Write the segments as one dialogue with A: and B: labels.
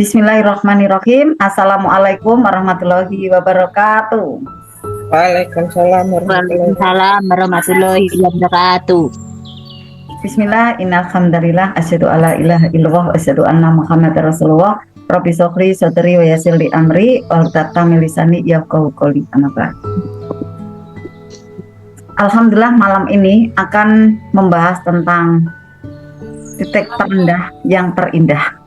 A: Bismillahirrahmanirrahim. Assalamualaikum warahmatullahi wabarakatuh.
B: Waalaikumsalam warahmatullahi wabarakatuh.
C: Waalaikumsalam warahmatullahi wabarakatuh.
A: Bismillah, innal hamdalillah, asyhadu alla ilaha illallah wa asyhadu anna Muhammadar Rasulullah. Rabbi sholli sadri wa yassir li amri wahlul 'uqdatam min lisani yafqahu qawli. Amma ba'd. Alhamdulillah, malam ini akan membahas tentang titik terendah yang terindah.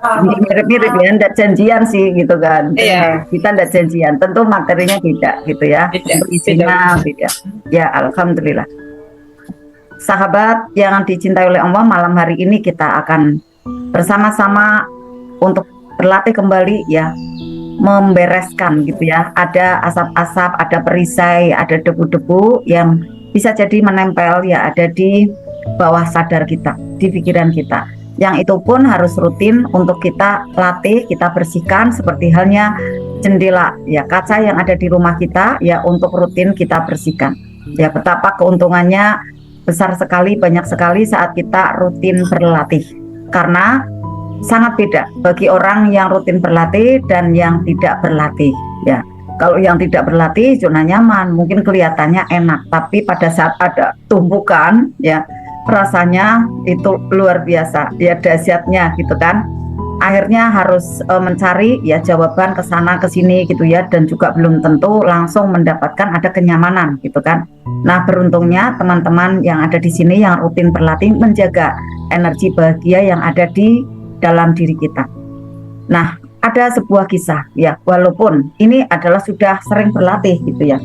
A: Mirip-mirip ya, ndak janjian sih gitu kan.
B: Iya.
A: Kita ndak janjian, tentu materinya tidak gitu ya.
B: Tidak,
A: Isinya tidak. Ya, alhamdulillah. Sahabat yang dicintai oleh Allah, malam hari ini kita akan bersama-sama untuk berlatih kembali ya, membereskan gitu ya. Ada asap-asap, ada perisai, ada debu-debu yang bisa jadi menempel ya, ada di bawah sadar kita, di pikiran kita. Yang itu pun harus rutin untuk kita latih, kita bersihkan, seperti halnya jendela ya, kaca yang ada di rumah kita ya, untuk rutin kita bersihkan. Ya, betapa keuntungannya besar sekali, banyak sekali saat kita rutin berlatih. Karena sangat beda bagi orang yang rutin berlatih dan yang tidak berlatih ya. Kalau yang tidak berlatih zona nyaman, mungkin kelihatannya enak, tapi pada saat ada tumpukan ya, rasanya itu luar biasa ya, dahsyatnya gitu kan. Akhirnya harus mencari ya jawaban ke sana ke sini gitu ya, dan juga belum tentu langsung mendapatkan ada kenyamanan gitu kan. Nah, beruntungnya teman-teman yang ada di sini yang rutin berlatih menjaga energi bahagia yang ada di dalam diri kita. Nah, ada sebuah kisah ya, walaupun ini adalah sudah sering berlatih gitu ya.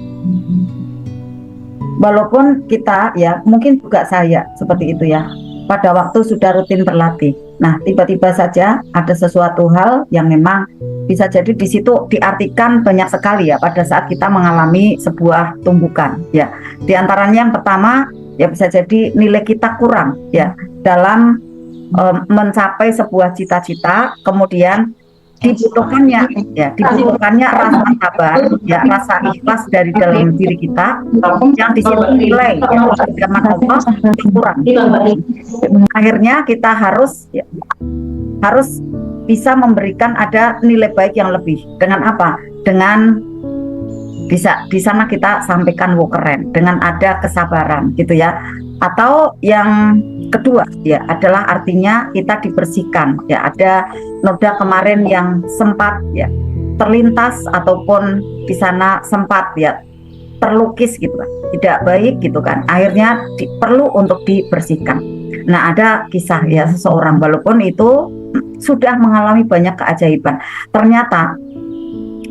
A: Walaupun kita ya, mungkin juga saya seperti itu ya, pada waktu sudah rutin berlatih. Nah, tiba-tiba saja ada sesuatu hal yang memang bisa jadi di situ diartikan banyak sekali ya pada saat kita mengalami sebuah tumbukan ya. Di antaranya yang pertama ya, bisa jadi nilai kita kurang ya dalam mencapai sebuah cita-cita, kemudian dibutuhkannya rasa sabar ya, rasa ikhlas dari dalam diri kita yang di situ nilai ya, firman Allah kurang. Akhirnya kita harus bisa memberikan ada nilai baik yang lebih. Dengan apa? Dengan bisa di sana kita sampaikan keren, dengan ada kesabaran gitu ya. Atau yang kedua ya adalah artinya kita dibersihkan ya, ada noda kemarin yang sempat ya terlintas ataupun di sana sempat ya terlukis gitu kan, tidak baik gitu kan, akhirnya perlu untuk dibersihkan. Nah, ada kisah ya seseorang, walaupun itu sudah mengalami banyak keajaiban, ternyata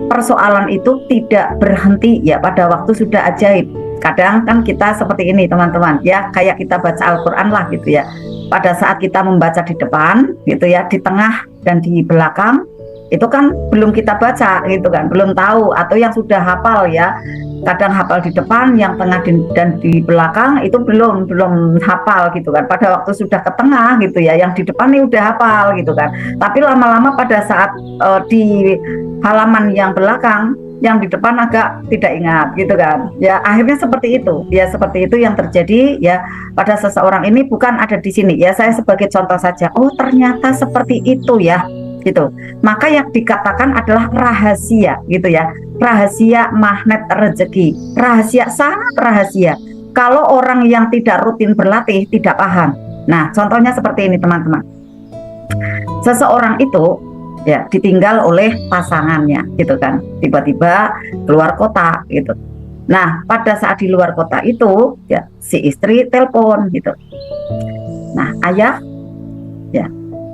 A: persoalan itu tidak berhenti ya pada waktu sudah ajaib. Kadang kan kita seperti ini teman-teman ya, kayak kita baca Al-Quran lah gitu ya, pada saat kita membaca di depan gitu ya, di tengah dan di belakang itu kan belum kita baca gitu kan, belum tahu, atau yang sudah hafal ya, kadang hafal di depan, yang tengah dan di belakang itu belum hafal gitu kan. Pada waktu sudah ke tengah gitu ya, yang di depan ini udah hafal gitu kan, tapi lama-lama pada saat di halaman yang belakang, yang di depan agak tidak ingat gitu kan ya. Akhirnya seperti itu ya, seperti itu yang terjadi ya pada seseorang ini, bukan ada di sini ya, saya sebagai contoh saja. Oh, ternyata seperti itu ya gitu. Maka yang dikatakan adalah rahasia gitu ya, rahasia magnet rezeki, rahasia, sangat rahasia. Kalau orang yang tidak rutin berlatih tidak paham. Nah, contohnya seperti ini teman-teman. Seseorang itu ya ditinggal oleh pasangannya gitu kan, tiba-tiba keluar kota gitu. Nah, pada saat di luar kota itu ya si istri telepon gitu. Nah, ayah ya,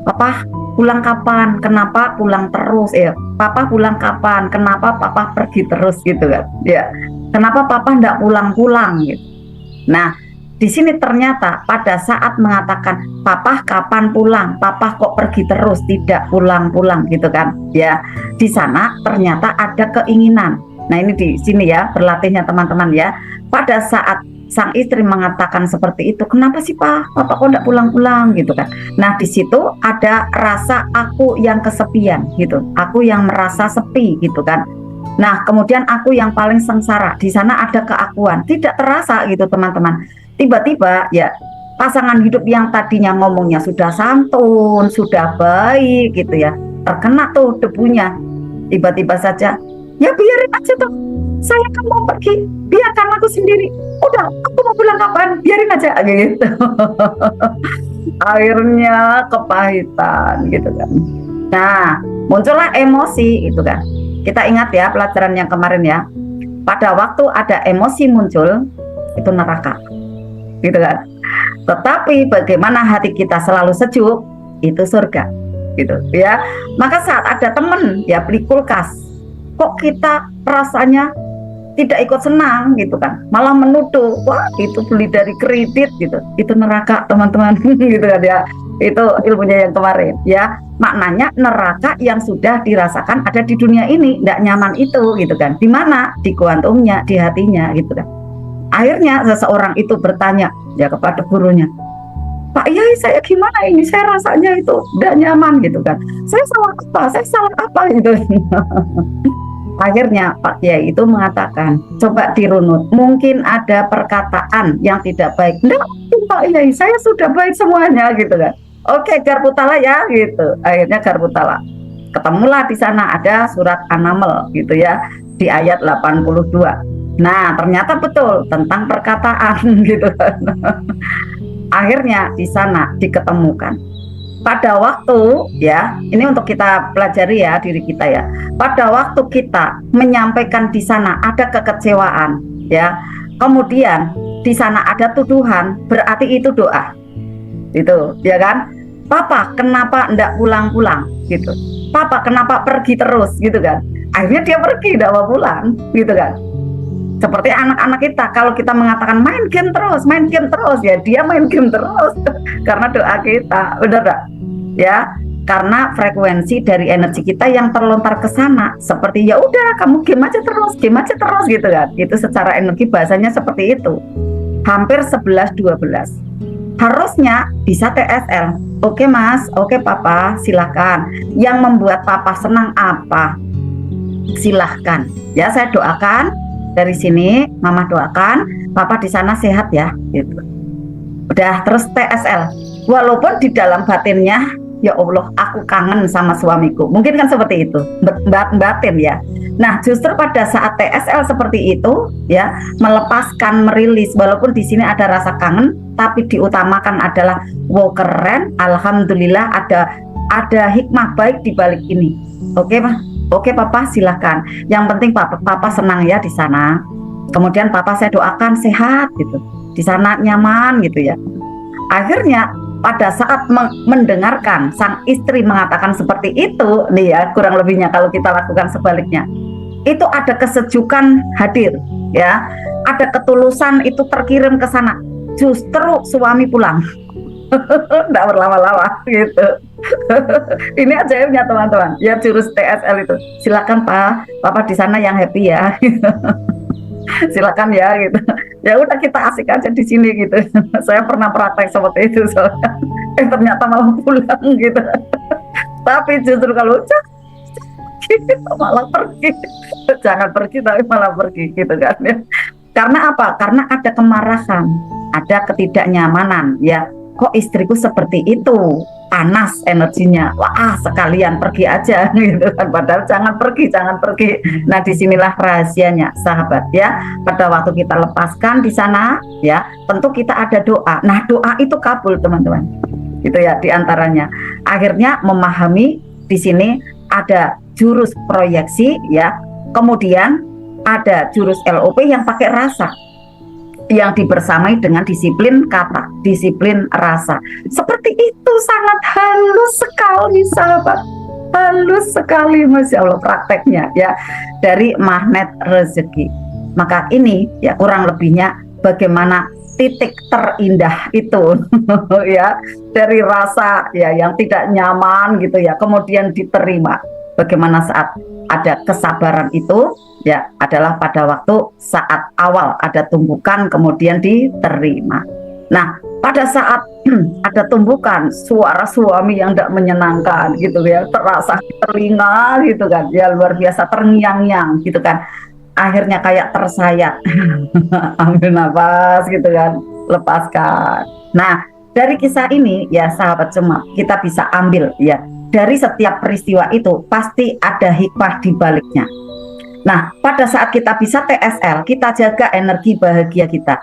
A: papa pulang kapan, kenapa pulang terus ya, papa pulang kapan, kenapa papa pergi terus gitu kan ya, kenapa papa enggak pulang-pulang gitu. Nah, di sini ternyata pada saat mengatakan papa kapan pulang, papa kok pergi terus tidak pulang-pulang gitu kan ya, di sana ternyata ada keinginan. Nah, ini di sini ya berlatihnya teman-teman ya. Pada saat sang istri mengatakan seperti itu, kenapa sih papa kok tidak pulang-pulang gitu kan. Nah, di situ ada rasa aku yang kesepian gitu, aku yang merasa sepi gitu kan. Nah, kemudian aku yang paling sengsara, di sana ada keakuan, tidak terasa gitu teman-teman. Tiba-tiba ya pasangan hidup yang tadinya ngomongnya sudah santun, sudah baik gitu ya, terkena tuh debunya, tiba-tiba saja, ya biarin aja tuh, saya kan mau pergi, biarkan aku sendiri, udah aku mau pulang kapan, biarin aja gitu. Akhirnya kepahitan gitu kan. Nah, muncullah emosi itu kan. Kita ingat ya pelajaran yang kemarin ya, pada waktu ada emosi muncul, itu neraka gitu kan. Tetapi bagaimana hati kita selalu sejuk, itu surga gitu ya. Maka saat ada temen ya beli kulkas, kok kita rasanya tidak ikut senang gitu kan, malah menuduh, wah itu beli dari kredit gitu, itu neraka teman-teman. Gitu kan ya, itu ilmunya yang kemarin ya. Maknanya neraka yang sudah dirasakan ada di dunia ini, tidak nyaman itu gitu kan. Di mana? Di kuantumnya, di hatinya gitu kan. Akhirnya seseorang itu bertanya ya kepada gurunya, Pak Yai, saya gimana ini, saya rasanya itu tidak nyaman gitu kan, saya salah apa gitu. Akhirnya Pak Kiai itu mengatakan, coba dirunut, mungkin ada perkataan yang tidak baik. Enggak, Pak Kiai, saya sudah baik semuanya gitu kan. Oke, Garputala ya gitu. Akhirnya Garputala. Ketemulah di sana ada surat An-Naml gitu ya, di ayat 82. Nah, ternyata betul tentang perkataan gitu kan. Akhirnya di sana diketemukan. Pada waktu ya, ini untuk kita pelajari ya diri kita ya. Pada waktu kita menyampaikan di sana ada kekecewaan ya, kemudian di sana ada tuduhan, berarti itu doa. Itu ya kan? Papa kenapa enggak pulang-pulang gitu. Papa kenapa pergi terus gitu kan. Akhirnya dia pergi, enggak mau pulang gitu kan. Seperti anak-anak kita, kalau kita mengatakan main game terus ya dia main game terus karena doa kita, benar enggak? Ya, karena frekuensi dari energi kita yang terlontar ke sana, seperti ya udah kamu game aja terus gitu kan. Itu secara energi bahasanya seperti itu. Hampir 11-12. Harusnya bisa TSL. Oke Mas, oke Papa, silahkan. Yang membuat Papa senang apa? Silahkan. Ya, saya doakan dari sini, Mama doakan Papa di sana sehat ya gitu. Udah, terus TSL. Walaupun di dalam batinnya, ya Allah, aku kangen sama suamiku. Mungkin kan seperti itu, batin ya. Nah, justru pada saat TSL seperti itu, ya, melepaskan, merilis, walaupun di sini ada rasa kangen, tapi diutamakan adalah, wow keren, alhamdulillah ada hikmah baik di balik ini. Oke, Pak. Oke, Papa, silahkan. Yang penting Papa senang ya di sana. Kemudian Papa saya doakan sehat gitu. Di sana nyaman gitu ya. Akhirnya pada saat mendengarkan sang istri mengatakan seperti itu, nih ya kurang lebihnya kalau kita lakukan sebaliknya, itu ada kesejukan hadir, ya, ada ketulusan itu terkirim ke sana. Justru suami pulang, tidak berlama-lama gitu. Ini ajaibnya teman-teman. Ya jurus TSL itu, silakan Pak, Papa di sana yang happy ya. Silakan ya gitu. Ya udah kita asik aja di sini gitu. Saya pernah praktek seperti itu soalnya. Ternyata malah pulang gitu. Tapi justru kalau malah pergi. Jangan pergi tapi malah pergi gitu kan ya. Karena apa? Karena ada kemarahan, ada ketidaknyamanan ya. Kok istriku seperti itu? Panas energinya, wah sekalian pergi aja gitu kan, padahal jangan pergi. Nah disinilah rahasianya sahabat ya, pada waktu kita lepaskan di sana ya, tentu kita ada doa. Nah doa itu kabul teman-teman, gitu ya diantaranya. Akhirnya memahami di sini ada jurus proyeksi ya, kemudian ada jurus LOP yang pakai rasa, yang dibersamai dengan disiplin kata, disiplin rasa. Seperti itu, sangat halus sekali sahabat, halus sekali, Masya Allah prakteknya ya, dari magnet rezeki. Maka ini ya kurang lebihnya bagaimana titik terindah itu ya, dari rasa ya yang tidak nyaman gitu ya, kemudian diterima. Bagaimana saat ada kesabaran itu ya adalah pada waktu saat awal ada tumbukan kemudian diterima. Nah pada saat ada tumbukan suara suami yang tidak menyenangkan gitu ya, terasa di telinga gitu kan ya, luar biasa terngiang-ngiang gitu kan, akhirnya kayak tersayat ambil nafas gitu kan, lepaskan. Nah, dari kisah ini ya sahabat semua, kita bisa ambil ya, dari setiap peristiwa itu pasti ada hikmah di baliknya. Nah, pada saat kita bisa TSL, kita jaga energi bahagia kita.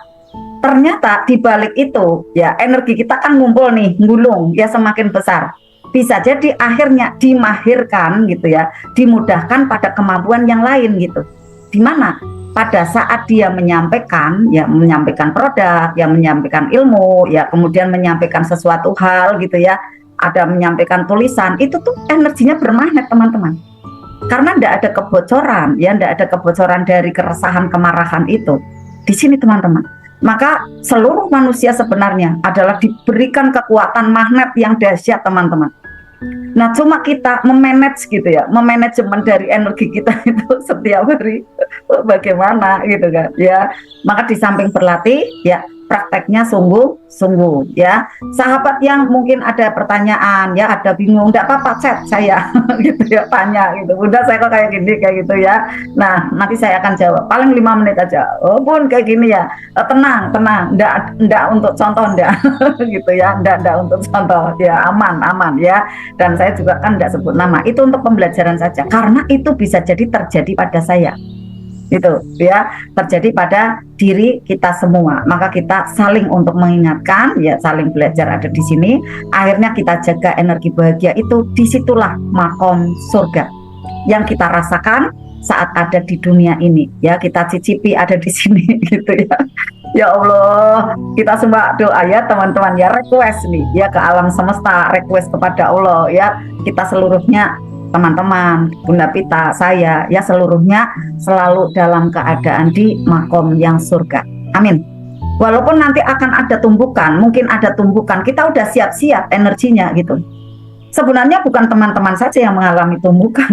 A: Ternyata di balik itu ya energi kita kan ngumpul nih, gulung ya semakin besar. Bisa jadi akhirnya dimahirkan gitu ya, dimudahkan pada kemampuan yang lain gitu. Di mana pada saat dia menyampaikan ya, menyampaikan produk, ya menyampaikan ilmu, ya kemudian menyampaikan sesuatu hal gitu ya, ada menyampaikan tulisan, itu tuh energinya bermagnet teman-teman. Karena tidak ada kebocoran, ya tidak ada kebocoran dari keresahan, kemarahan itu. Di sini teman-teman, maka seluruh manusia sebenarnya adalah diberikan kekuatan magnet yang dahsyat teman-teman. Nah, cuma kita memanage gitu ya, memanajemen dari energi kita itu setiap hari bagaimana gitu kan ya. Maka di samping berlatih ya, prakteknya sungguh-sungguh ya. Sahabat yang mungkin ada pertanyaan ya, ada bingung, enggak apa-apa chat saya gitu ya, tanya gitu. Udah saya kok kayak gini kayak gitu ya. Nah, nanti saya akan jawab paling 5 menit aja. Oh, Bun kayak gini ya. Tenang, enggak untuk contoh enggak gitu ya. Enggak untuk contoh ya, aman ya. Dan saya juga kan enggak sebut nama. Itu untuk pembelajaran saja. Karena itu bisa jadi terjadi pada saya. Itu ya, terjadi pada diri kita semua. Maka kita saling untuk mengingatkan ya, saling belajar ada di sini. Akhirnya kita jaga energi bahagia itu. Disitulah makom surga yang kita rasakan saat ada di dunia ini ya, kita cicipi ada di sini gitu ya. Ya Allah, kita semua doa ya teman-teman ya, request nih ya ke alam semesta, request kepada Allah ya, kita seluruhnya teman-teman, Bunda Pita, saya ya seluruhnya selalu dalam keadaan di makom yang surga. Amin. Walaupun nanti akan ada tumbukan, mungkin ada tumbukan, kita udah siap-siap energinya gitu. Sebenarnya bukan teman-teman saja yang mengalami tumbukan,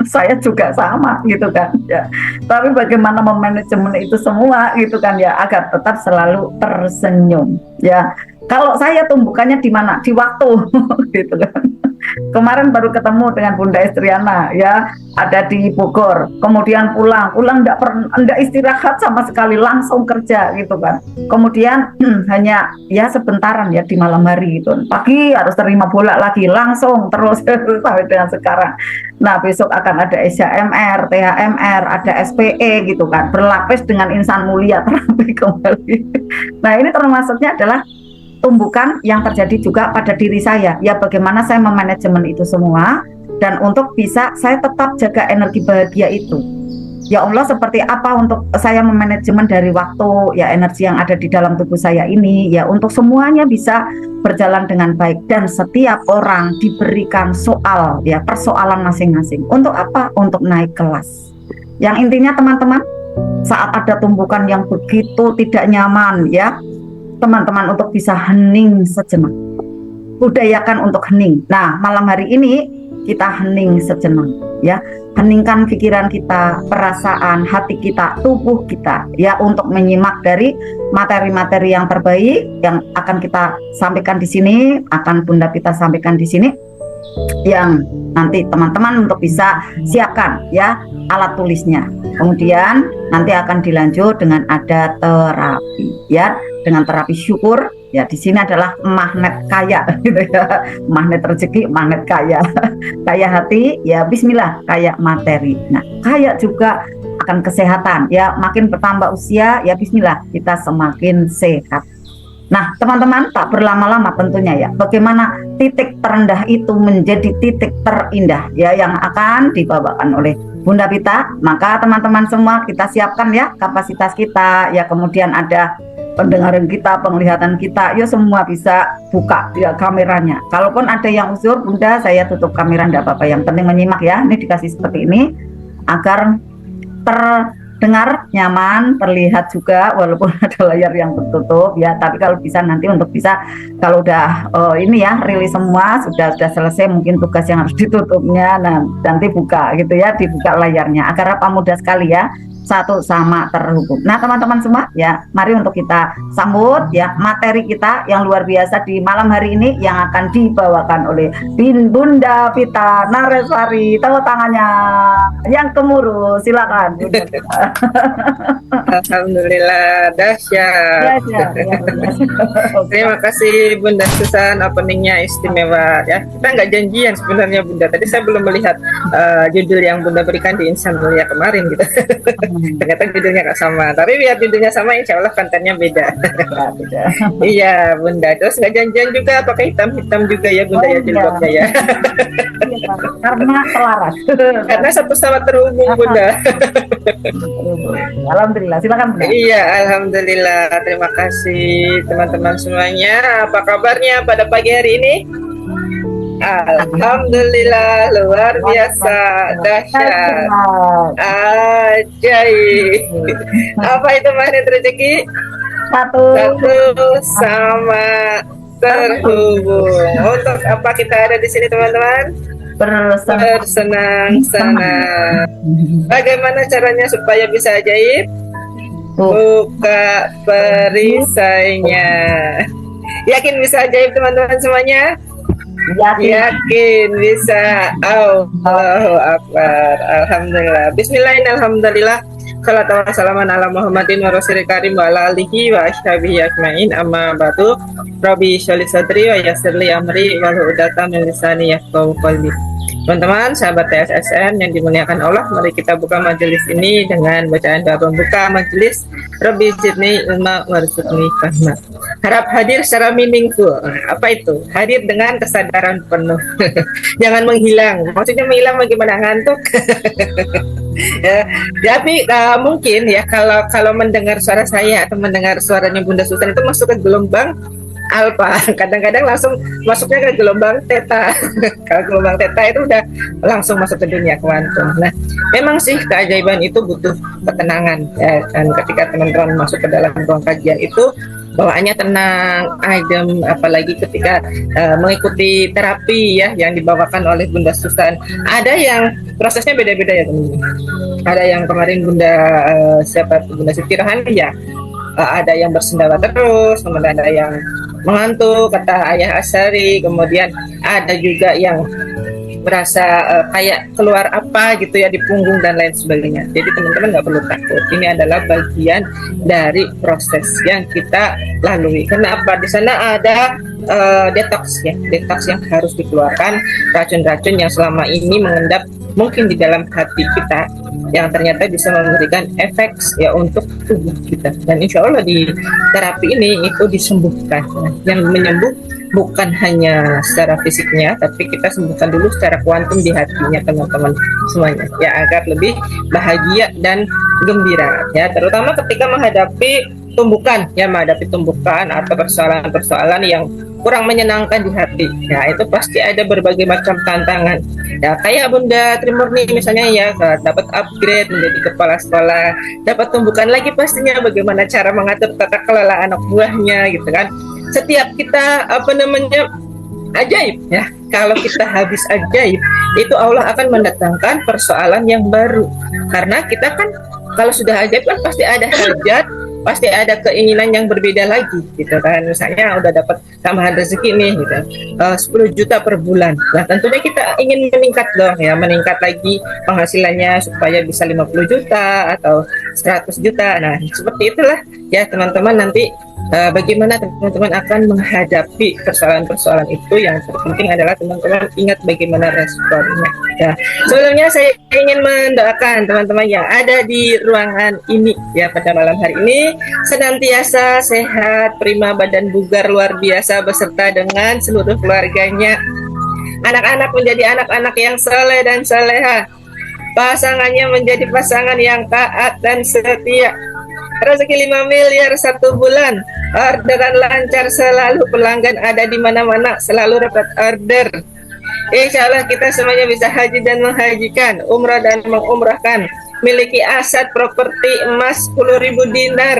A: saya juga sama gitu kan ya. Tapi bagaimana memanajemen itu semua gitu kan ya, agar tetap selalu tersenyum ya. Kalau saya tumbukannya di mana? Di waktu gitu kan. Kemarin baru ketemu dengan Bunda Estriana ya, ada di Bogor, kemudian pulang enggak istirahat sama sekali, langsung kerja gitu kan. Kemudian hanya ya sebentaran ya di malam hari gitu, pagi harus terima bola lagi, langsung terus sampai dengan sekarang. Nah, besok akan ada SHMR, THMR, ada SPE gitu kan, berlapis dengan insan mulia terapi kembali. Nah, ini termasuknya adalah tumbukan yang terjadi juga pada diri saya ya, bagaimana saya memanajemen itu semua, dan untuk bisa saya tetap jaga energi bahagia itu ya Allah, seperti apa untuk saya memanajemen dari waktu ya, energi yang ada di dalam tubuh saya ini ya, untuk semuanya bisa berjalan dengan baik. Dan setiap orang diberikan soal ya, persoalan masing-masing. Untuk apa? Untuk naik kelas. Yang intinya teman-teman, saat ada tumbukan yang begitu tidak nyaman ya, teman-teman untuk bisa hening sejenak, budayakan untuk hening. Nah, malam hari ini kita hening sejenak ya, heningkan pikiran kita, perasaan, hati kita, tubuh kita ya, untuk menyimak dari materi-materi yang terbaik yang akan kita sampaikan di sini, akan Bunda Pita sampaikan di sini, yang nanti teman-teman untuk bisa siapkan ya alat tulisnya. Kemudian nanti akan dilanjut dengan ada terapi ya, dengan terapi syukur ya. Di sini adalah magnet kaya gitu ya, magnet rezeki, magnet kaya, kaya hati ya, bismillah, kaya materi. Nah, kaya juga akan kesehatan ya, makin bertambah usia ya, bismillah, kita semakin sehat. Nah, teman-teman, tak berlama-lama tentunya ya, bagaimana titik terendah itu menjadi titik terindah ya, yang akan dibawakan oleh Bunda Pita. Maka teman-teman semua kita siapkan ya kapasitas kita ya, kemudian ada pendengaran kita, penglihatan kita, ya semua bisa buka ya kameranya. Kalaupun ada yang uzur, Bunda saya tutup kamera, enggak apa-apa, yang penting menyimak ya. Ini dikasih seperti ini agar terdengar nyaman, terlihat juga walaupun ada layar yang tertutup ya. Tapi kalau bisa nanti untuk bisa, kalau udah ini ya rilis semua, sudah selesai mungkin tugas yang harus ditutupnya, nah nanti buka gitu ya, dibuka layarnya agar apa, mudah sekali ya, satu sama terhubung. Nah teman-teman semua ya, mari untuk kita sambut ya materi kita yang luar biasa di malam hari ini, yang akan dibawakan oleh Bunda Pita Nareswari. Tepuk tangannya yang gemuruh, silakan Bunda Pita.
B: Alhamdulillah dahsyat.
A: Ya, ya, ya.
B: Terima kasih Bunda Susan, openingnya istimewa ya. Kita nggak janjian sebenarnya Bunda. Tadi saya belum melihat judul yang Bunda berikan di Insan Mulia kemarin gitu. Ternyata judulnya nggak sama. Tapi biar judulnya sama, insya Allah kontennya beda. Iya Bunda. Terus nggak janjian juga pakai hitam-hitam juga ya Bunda ya jilbabnya ya.
A: Iya, karena selaras.
B: Karena satu sama terhubung Bunda.
A: Alhamdulillah, silakan Bunda.
B: Iya, alhamdulillah. Terima kasih teman-teman semuanya. Apa kabarnya pada pagi hari ini? Alhamdulillah, luar biasa, dahsyat, ajaib. Apa itu magnet rezeki?
A: Satu
B: Sama terhubung. Untuk apa kita ada di sini teman-teman? Bersenang-senang. Bagaimana caranya supaya bisa ajaib? Buka perisainya. Yakin bisa ajaib teman-teman semuanya? Yakin bisa. Allahu Akbar. Alhamdulillah. Bismillahirrahmanirrahim. Alhamdulillah. Salatu wassalamu ala Muhammadin wa rasulil karim wa ala alihi wa ashabihi ajmain. Amma ba'du. Rabbi sholli sadri wa yassirli amri wa hlul 'uqdatam min lisani yafqahu qawli. Teman-teman, sahabat TSSN yang dimuliakan Allah, mari kita buka majelis ini dengan bacaan doa pembuka majelis. Rabbi zidni ilma warzuqni fahma. Harap hadir secara meaningful. Apa itu? Hadir dengan kesadaran penuh. Jangan menghilang. Maksudnya menghilang bagaimana, ngantuk? Ya, tapi mungkin ya kalau mendengar suara saya atau mendengar suaranya Bunda Susan itu masuk ke gelombang alfa, kadang-kadang langsung masuknya ke gelombang theta. Kalau gelombang theta itu udah langsung masuk ke dunia kuantum. Nah, memang sih keajaiban itu butuh ketenangan ya. Dan ketika teman-teman masuk ke dalam ruang kajian itu bawaannya tenang, adem, apalagi ketika mengikuti terapi ya yang dibawakan oleh Bunda Susan. Ada yang prosesnya beda-beda ya teman-teman. Ada yang kemarin Bunda Bunda Siti Rohani ya. Ada yang bersendawa terus, kemudian ada yang mengantuk, kata Ayah Asyari, kemudian ada juga yang merasa kayak keluar apa gitu ya di punggung dan lain sebagainya. Jadi teman-teman nggak perlu takut. Ini adalah bagian dari proses yang kita lalui. Kenapa? Di sana ada detox ya, detox yang harus dikeluarkan, racun-racun yang selama ini mengendap mungkin di dalam hati kita yang ternyata bisa memberikan efek ya untuk tubuh kita. Dan insya Allah di terapi ini itu disembuhkan. Nah, yang menyembuh bukan hanya secara fisiknya, tapi kita sembuhkan dulu secara kuantum di hatinya teman-teman semuanya ya, agar lebih bahagia dan gembira ya, terutama ketika menghadapi tumbukan atau persoalan-persoalan yang kurang menyenangkan di hati ya, itu pasti ada berbagai macam tantangan ya, kayak Bunda Trimurni misalnya ya, dapat upgrade menjadi kepala sekolah, dapat tumbukan lagi pastinya bagaimana cara mengatur tata kelola anak buahnya gitu kan. Setiap kita ajaib ya, kalau kita habis ajaib itu Allah akan mendatangkan persoalan yang baru, karena kita kan kalau sudah ajaib kan pasti ada hajat, pasti ada keinginan yang berbeda lagi gitu kan. Misalnya udah dapat tambahan rezeki nih gitu, 10 juta per bulan. Nah tentunya kita ingin meningkat dong ya, meningkat lagi penghasilannya supaya bisa 50 juta atau 100 juta. Nah seperti itulah ya teman-teman, nanti bagaimana teman-teman akan menghadapi persoalan-persoalan itu. Yang terpenting adalah teman-teman ingat bagaimana responnya ya. Sebelumnya saya ingin mendoakan teman-teman yang ada di ruangan ini ya, pada malam hari ini senantiasa sehat, prima, badan bugar luar biasa beserta dengan seluruh keluarganya. Anak-anak menjadi anak-anak yang soleh dan soleha, pasangannya menjadi pasangan yang taat dan setia, rezeki 5 miliar 1 bulan, orderan lancar selalu, pelanggan ada di mana-mana, selalu dapat order. Insya Allah kita semuanya bisa haji dan menghajikan, umrah dan mengumrahkan, miliki aset properti emas 10.000 dinar,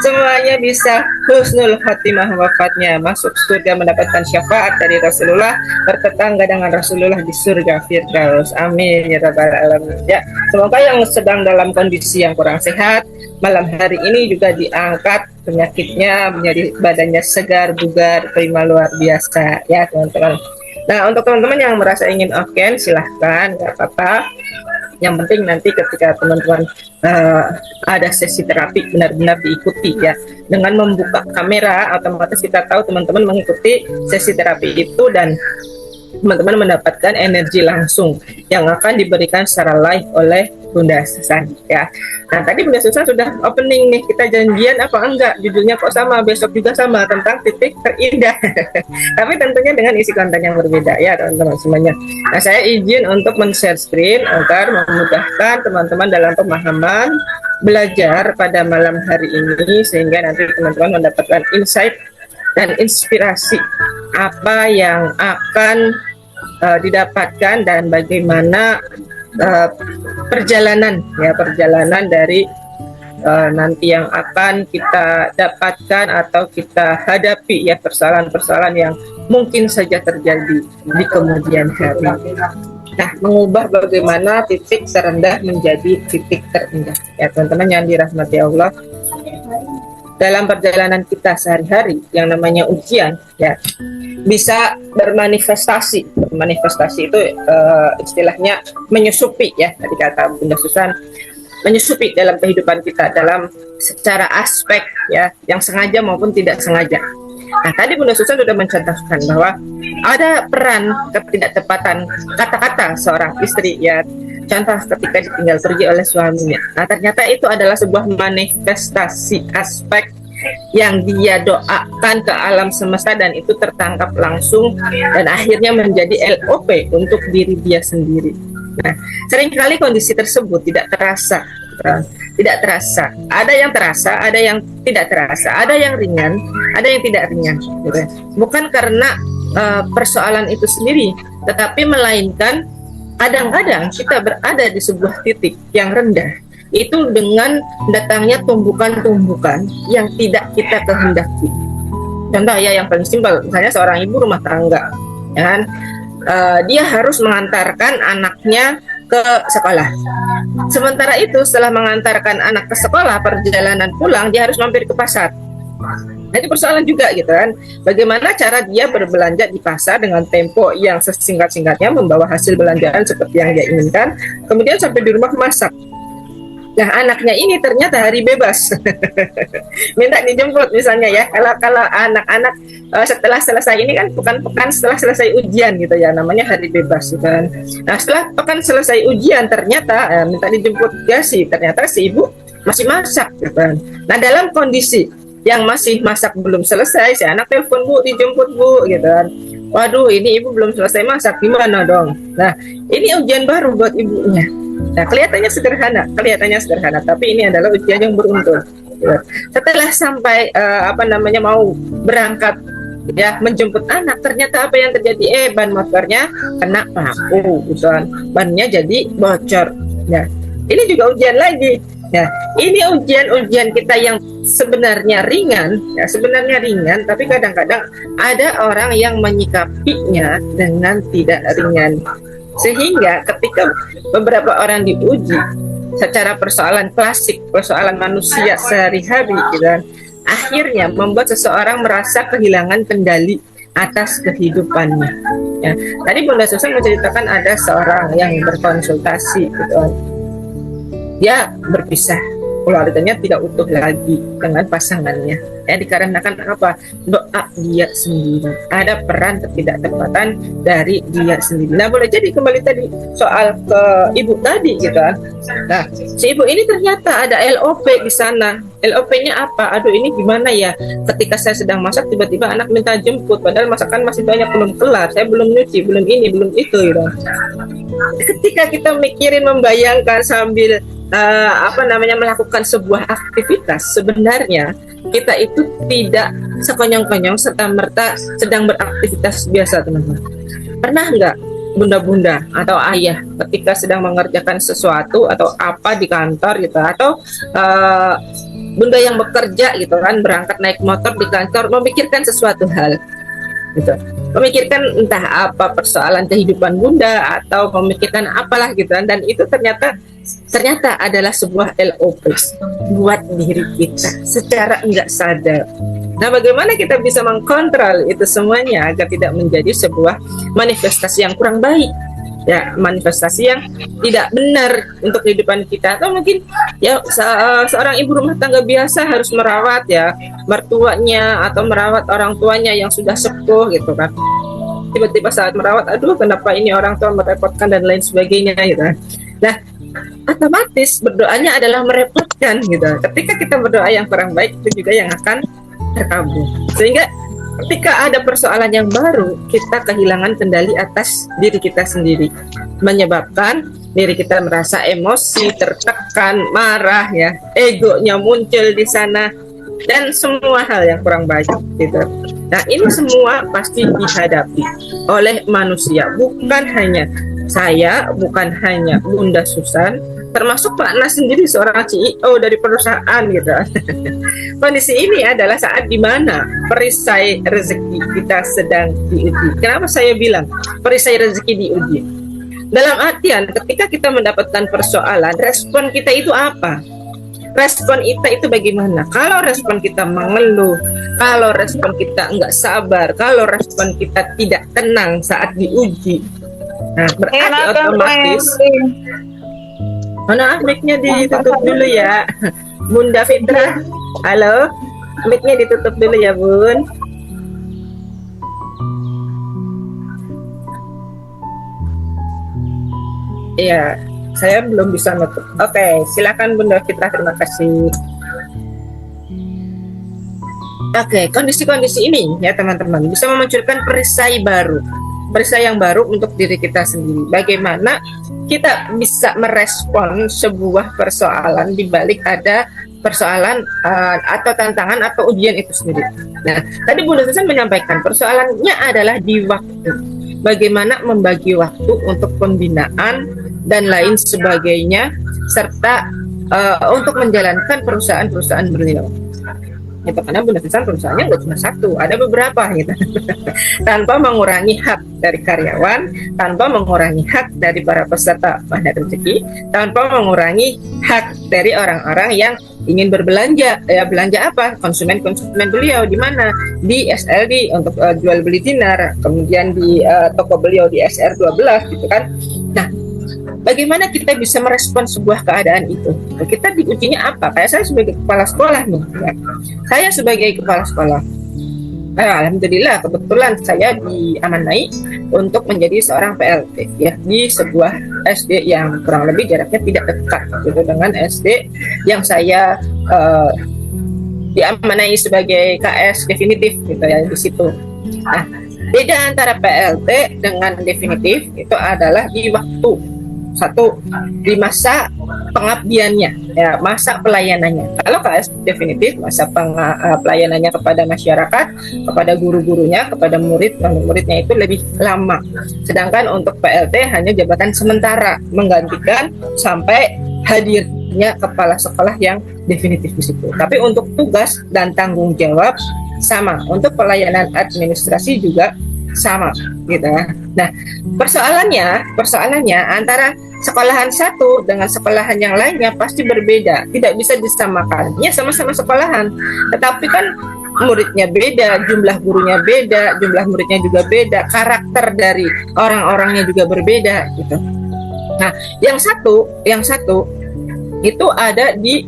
B: semuanya bisa husnul khatimah wafatnya, masuk surga mendapatkan syafaat dari Rasulullah, bertetangga dengan Rasulullah di surga Firdaus. Amin ya rabbal alamin ya. Semoga yang sedang dalam kondisi yang kurang sehat malam hari ini juga diangkat penyakitnya, menjadi badannya segar, bugar, prima, luar biasa ya teman-teman. Nah untuk teman-teman yang merasa ingin off-cam silahkan, nggak apa-apa. Yang penting nanti ketika teman-teman ada sesi terapi benar-benar diikuti ya. Dengan membuka kamera, otomatis kita tahu teman-teman mengikuti sesi terapi itu dan teman-teman mendapatkan energi langsung yang akan diberikan secara live oleh Bunda Susan ya. Nah tadi Bunda Susan sudah opening nih, kita janjian apa enggak judulnya kok sama, besok juga sama tentang titik terindah tapi tentunya dengan isi konten yang berbeda ya teman-teman semuanya. Nah saya izin untuk men-share screen agar memudahkan teman-teman dalam pemahaman belajar pada malam hari ini, sehingga nanti teman-teman mendapatkan insight dan inspirasi apa yang akan didapatkan dan bagaimana perjalanan dari nanti yang akan kita dapatkan atau kita hadapi ya, persoalan-persoalan yang mungkin saja terjadi di kemudian hari. Nah, mengubah bagaimana titik terendah menjadi titik terindah ya teman-teman yang dirahmati Allah. Dalam perjalanan kita sehari-hari yang namanya ujian ya bisa bermanifestasi. Manifestasi itu istilahnya menyusupi ya, tadi kata Bunda Susan, menyusupi dalam kehidupan kita dalam secara aspek ya yang sengaja maupun tidak sengaja. Nah tadi Bunda Susan sudah mencontohkan bahwa ada peran ketidaktepatan kata-kata seorang istri ya. Contoh ketika ditinggal pergi oleh suaminya. Nah ternyata itu adalah sebuah manifestasi aspek yang dia doakan ke alam semesta dan itu tertangkap langsung dan akhirnya menjadi LOP untuk diri dia sendiri. Nah seringkali kondisi tersebut tidak terasa. Ada yang terasa, ada yang tidak terasa, ada yang ringan, ada yang tidak ringan gitu. Bukan karena persoalan itu sendiri, tetapi melainkan kadang-kadang kita berada di sebuah titik yang rendah itu dengan datangnya tumbukan-tumbukan yang tidak kita kehendaki. Contoh ya yang paling simpel, misalnya seorang ibu rumah tangga ya kan, dia harus mengantarkan anaknya ke sekolah. Sementara itu setelah mengantarkan anak ke sekolah, perjalanan pulang dia harus mampir ke pasar. Nah, ini persoalan juga gitu kan. Bagaimana cara dia berbelanja di pasar dengan tempo yang sesingkat-singkatnya, membawa hasil belanjaan seperti yang dia inginkan, kemudian sampai di rumah masak. Nah, anaknya ini ternyata hari bebas. Minta dijemput misalnya ya. Kalau anak-anak setelah selesai ini kan pekan setelah selesai ujian gitu ya, namanya hari bebas gitu kan. Nah, setelah pekan selesai ujian ternyata minta dijemput ya sih, ternyata si ibu masih masak gitu kan. Nah, dalam kondisi yang masih masak belum selesai, si anak telepon, Bu, dijemput Bu, gitu kan. Waduh, ini ibu belum selesai masak, gimana dong? Nah, ini ujian baru buat ibunya. Nah, kelihatannya sederhana, tapi ini adalah ujian yang beruntun. Setelah sampai mau berangkat ya menjemput anak, ternyata apa yang terjadi? Ban motornya kena paku, gitu kan. Bannya jadi bocor. Nah, ini juga ujian lagi. Nah, ini ujian kita yang sebenarnya ringan, tapi kadang-kadang ada orang yang menyikapinya dengan tidak ringan. Sehingga ketika beberapa orang diuji secara persoalan klasik, persoalan manusia sehari-hari, gitu, akhirnya membuat seseorang merasa kehilangan kendali atas kehidupannya. Ya, tadi Bunda Susan menceritakan ada seorang yang berkonsultasi, gitu. Dia berpisah, keluarganya tidak utuh lagi dengan pasangannya. Ya, dikarenakan apa? Doa dia sendiri. Ada peran ketidaktepatan dari dia sendiri. Nah, boleh jadi kembali tadi soal ke ibu tadi gitu kan. Nah, si ibu ini ternyata ada LOP di sana. LOP-nya apa? Aduh, ini gimana ya? Ketika saya sedang masak, tiba-tiba anak minta jemput. Padahal masakan masih banyak belum kelar. Saya belum nyuci, belum ini, belum itu gitu. Ketika kita mikirin, membayangkan sambil melakukan sebuah aktivitas, sebenarnya kita itu tidak sekonyong-konyong serta-merta sedang beraktivitas biasa, teman-teman. Pernah nggak bunda-bunda atau ayah ketika sedang mengerjakan sesuatu atau apa di kantor gitu, atau bunda yang bekerja gitu kan, berangkat naik motor di kantor, memikirkan sesuatu hal gitu, memikirkan entah apa persoalan kehidupan bunda atau memikirkan apalah gitu kan, dan itu ternyata adalah sebuah LOP buat diri kita secara enggak sadar. Nah, bagaimana kita bisa mengkontrol itu semuanya agar tidak menjadi sebuah manifestasi yang kurang baik ya manifestasi yang tidak benar untuk kehidupan kita, atau mungkin ya seorang ibu rumah tangga biasa harus merawat ya mertuanya atau merawat orang tuanya yang sudah sepuh gitu kan, tiba-tiba saat merawat, aduh kenapa ini orang tua merepotkan dan lain sebagainya gitu. Nah, otomatis berdoanya adalah merepotkan gitu. Ketika kita berdoa yang kurang baik, itu juga yang akan terkabul. Sehingga ketika ada persoalan yang baru, kita kehilangan kendali atas diri kita sendiri, menyebabkan diri kita merasa emosi, tertekan, marah ya, egonya muncul di sana, dan semua hal yang kurang baik gitu. Nah, ini semua pasti dihadapi oleh manusia, bukan hanya saya, bukan hanya Bunda Susan, termasuk Pak Nas sendiri seorang CEO dari perusahaan gitu. Kondisi ini adalah saat di mana perisai rezeki kita sedang diuji. Kenapa saya bilang perisai rezeki diuji? Dalam artian ketika kita mendapatkan persoalan, respon kita itu apa? Respon kita itu bagaimana? Kalau respon kita mengeluh, kalau respon kita enggak sabar, kalau respon kita tidak tenang saat diuji, nah berarti otomatis. Mana mic-nya ditutup dulu ya, Bunda Fitra. Halo, mic-nya ditutup dulu ya, Bun. Iya, saya belum bisa nutup. Oke, silakan Bunda Fitra, terima kasih. Oke, kondisi-kondisi ini ya teman-teman bisa memunculkan perisai baru, perisai yang baru untuk diri kita sendiri. Bagaimana kita bisa merespon sebuah persoalan di balik ada persoalan atau tantangan atau ujian itu sendiri. Nah, tadi Bunda Susan menyampaikan persoalannya adalah di waktu. Bagaimana membagi waktu untuk pembinaan dan lain sebagainya, serta untuk menjalankan perusahaan-perusahaan beliau. Itu karena Bunda Susan perusahaannya nggak cuma satu, ada beberapa gitu. Tanpa mengurangi hak dari karyawan, tanpa mengurangi hak dari para peserta Magnet Rezeki, tanpa mengurangi hak dari orang-orang yang ingin berbelanja. Ya, belanja apa? Konsumen-konsumen beliau di mana? Di SLD untuk jual beli dinar, kemudian di toko beliau di SR12 gitu kan. Nah, bagaimana kita bisa merespon sebuah keadaan itu? Kita diujinya apa? Kayak saya sebagai kepala sekolah nih. Ya. Saya sebagai kepala sekolah, alhamdulillah kebetulan saya diamanai untuk menjadi seorang PLT ya di sebuah SD yang kurang lebih jaraknya tidak dekat gitu dengan SD yang saya diamanai sebagai KS definitif gitu ya di situ. Nah, beda antara PLT dengan definitif itu adalah di waktu. Satu, di masa pengabdiannya, ya, masa pelayanannya. Kalau KS definitif, masa pelayanannya kepada masyarakat, kepada guru-gurunya, kepada muridnya itu lebih lama. Sedangkan untuk PLT hanya jabatan sementara, menggantikan sampai hadirnya kepala sekolah yang definitif di situ. Tapi untuk tugas dan tanggung jawab sama. Untuk pelayanan administrasi juga sama, gitu ya. Nah, persoalannya antara sekolahan satu dengan sekolahan yang lainnya pasti berbeda, tidak bisa disamakan. Ya sama-sama sekolahan, tetapi kan muridnya beda, jumlah gurunya beda, jumlah muridnya juga beda, karakter dari orang-orangnya juga berbeda, gitu. Nah, yang satu itu ada di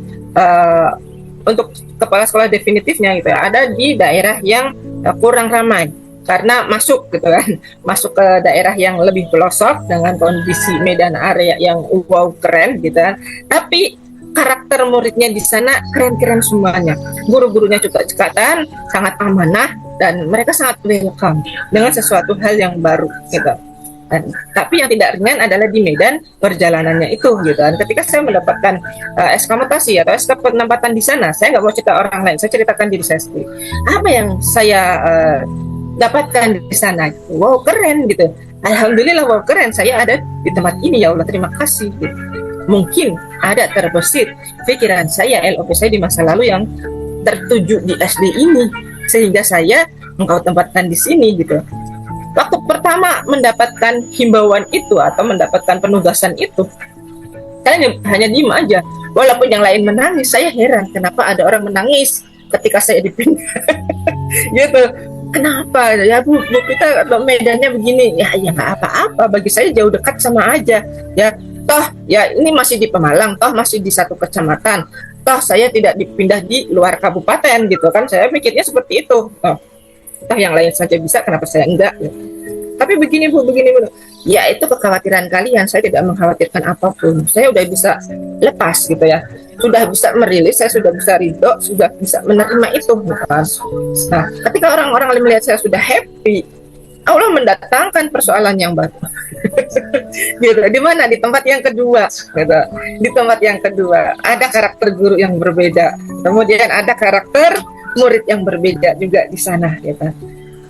B: untuk kepala sekolah definitifnya gitu ya, ada di daerah yang kurang ramai. Karena masuk gitu kan, masuk ke daerah yang lebih pelosok dengan kondisi medan area yang wow keren gitu kan. Tapi karakter muridnya di sana keren-keren semuanya. Guru-gurunya juga cekatan, sangat amanah dan mereka sangat welcome dengan sesuatu hal yang baru gitu. Dan, tapi yang tidak ringan adalah di medan perjalanannya itu gitu kan. Ketika saya mendapatkan SK mutasi atau SK penempatan di sana, saya nggak mau cerita orang lain, saya ceritakan diri saya sendiri. Apa yang saya dapatkan di sana, wow keren gitu. Alhamdulillah wow keren, saya ada di tempat ini, ya Allah terima kasih gitu. Mungkin ada terbesit pikiran saya, LOP saya di masa lalu yang tertuju di SD ini, sehingga saya engkau tempatkan di sini gitu. Waktu pertama mendapatkan himbauan itu atau mendapatkan penugasan itu, saya hanya diem aja. Walaupun yang lain menangis, saya heran kenapa ada orang menangis ketika saya dipindah gitu. kenapa ya bu kita medannya begini ya nggak apa-apa, bagi saya jauh dekat sama aja ya, toh ya ini masih di Pemalang, toh masih di satu kecamatan, toh saya tidak dipindah di luar kabupaten gitu kan, saya pikirnya seperti itu. Toh yang lain saja bisa, kenapa saya enggak ya. Tapi begini bu, ya itu kekhawatiran kalian, saya tidak mengkhawatirkan apapun, saya udah bisa lepas gitu ya, sudah bisa merilis, saya sudah bisa ridho, sudah bisa menerima itu. Nah, ketika orang-orang melihat saya sudah happy, Allah mendatangkan persoalan yang baru. Gitu. Di mana? Di tempat yang kedua. Gitu. Di tempat yang kedua ada karakter guru yang berbeda, kemudian ada karakter murid yang berbeda juga di sana. Gitu.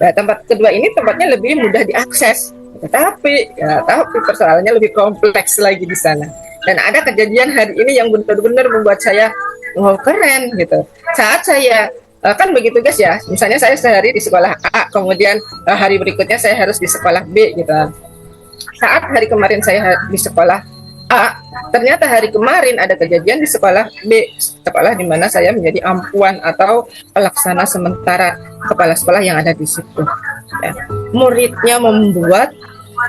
B: Nah, tempat kedua ini tempatnya lebih mudah diakses, tapi persoalannya lebih kompleks lagi di sana. Dan ada kejadian hari ini yang benar-benar membuat saya wow keren gitu. Saat saya kan begitu guys ya, misalnya saya sehari di sekolah A, kemudian hari berikutnya saya harus di sekolah B gitu. Saat hari kemarin saya di sekolah A, ternyata hari kemarin ada kejadian di sekolah B, sekolah di mana saya menjadi ampuan atau pelaksana sementara kepala sekolah yang ada di situ. Ya. Muridnya membuat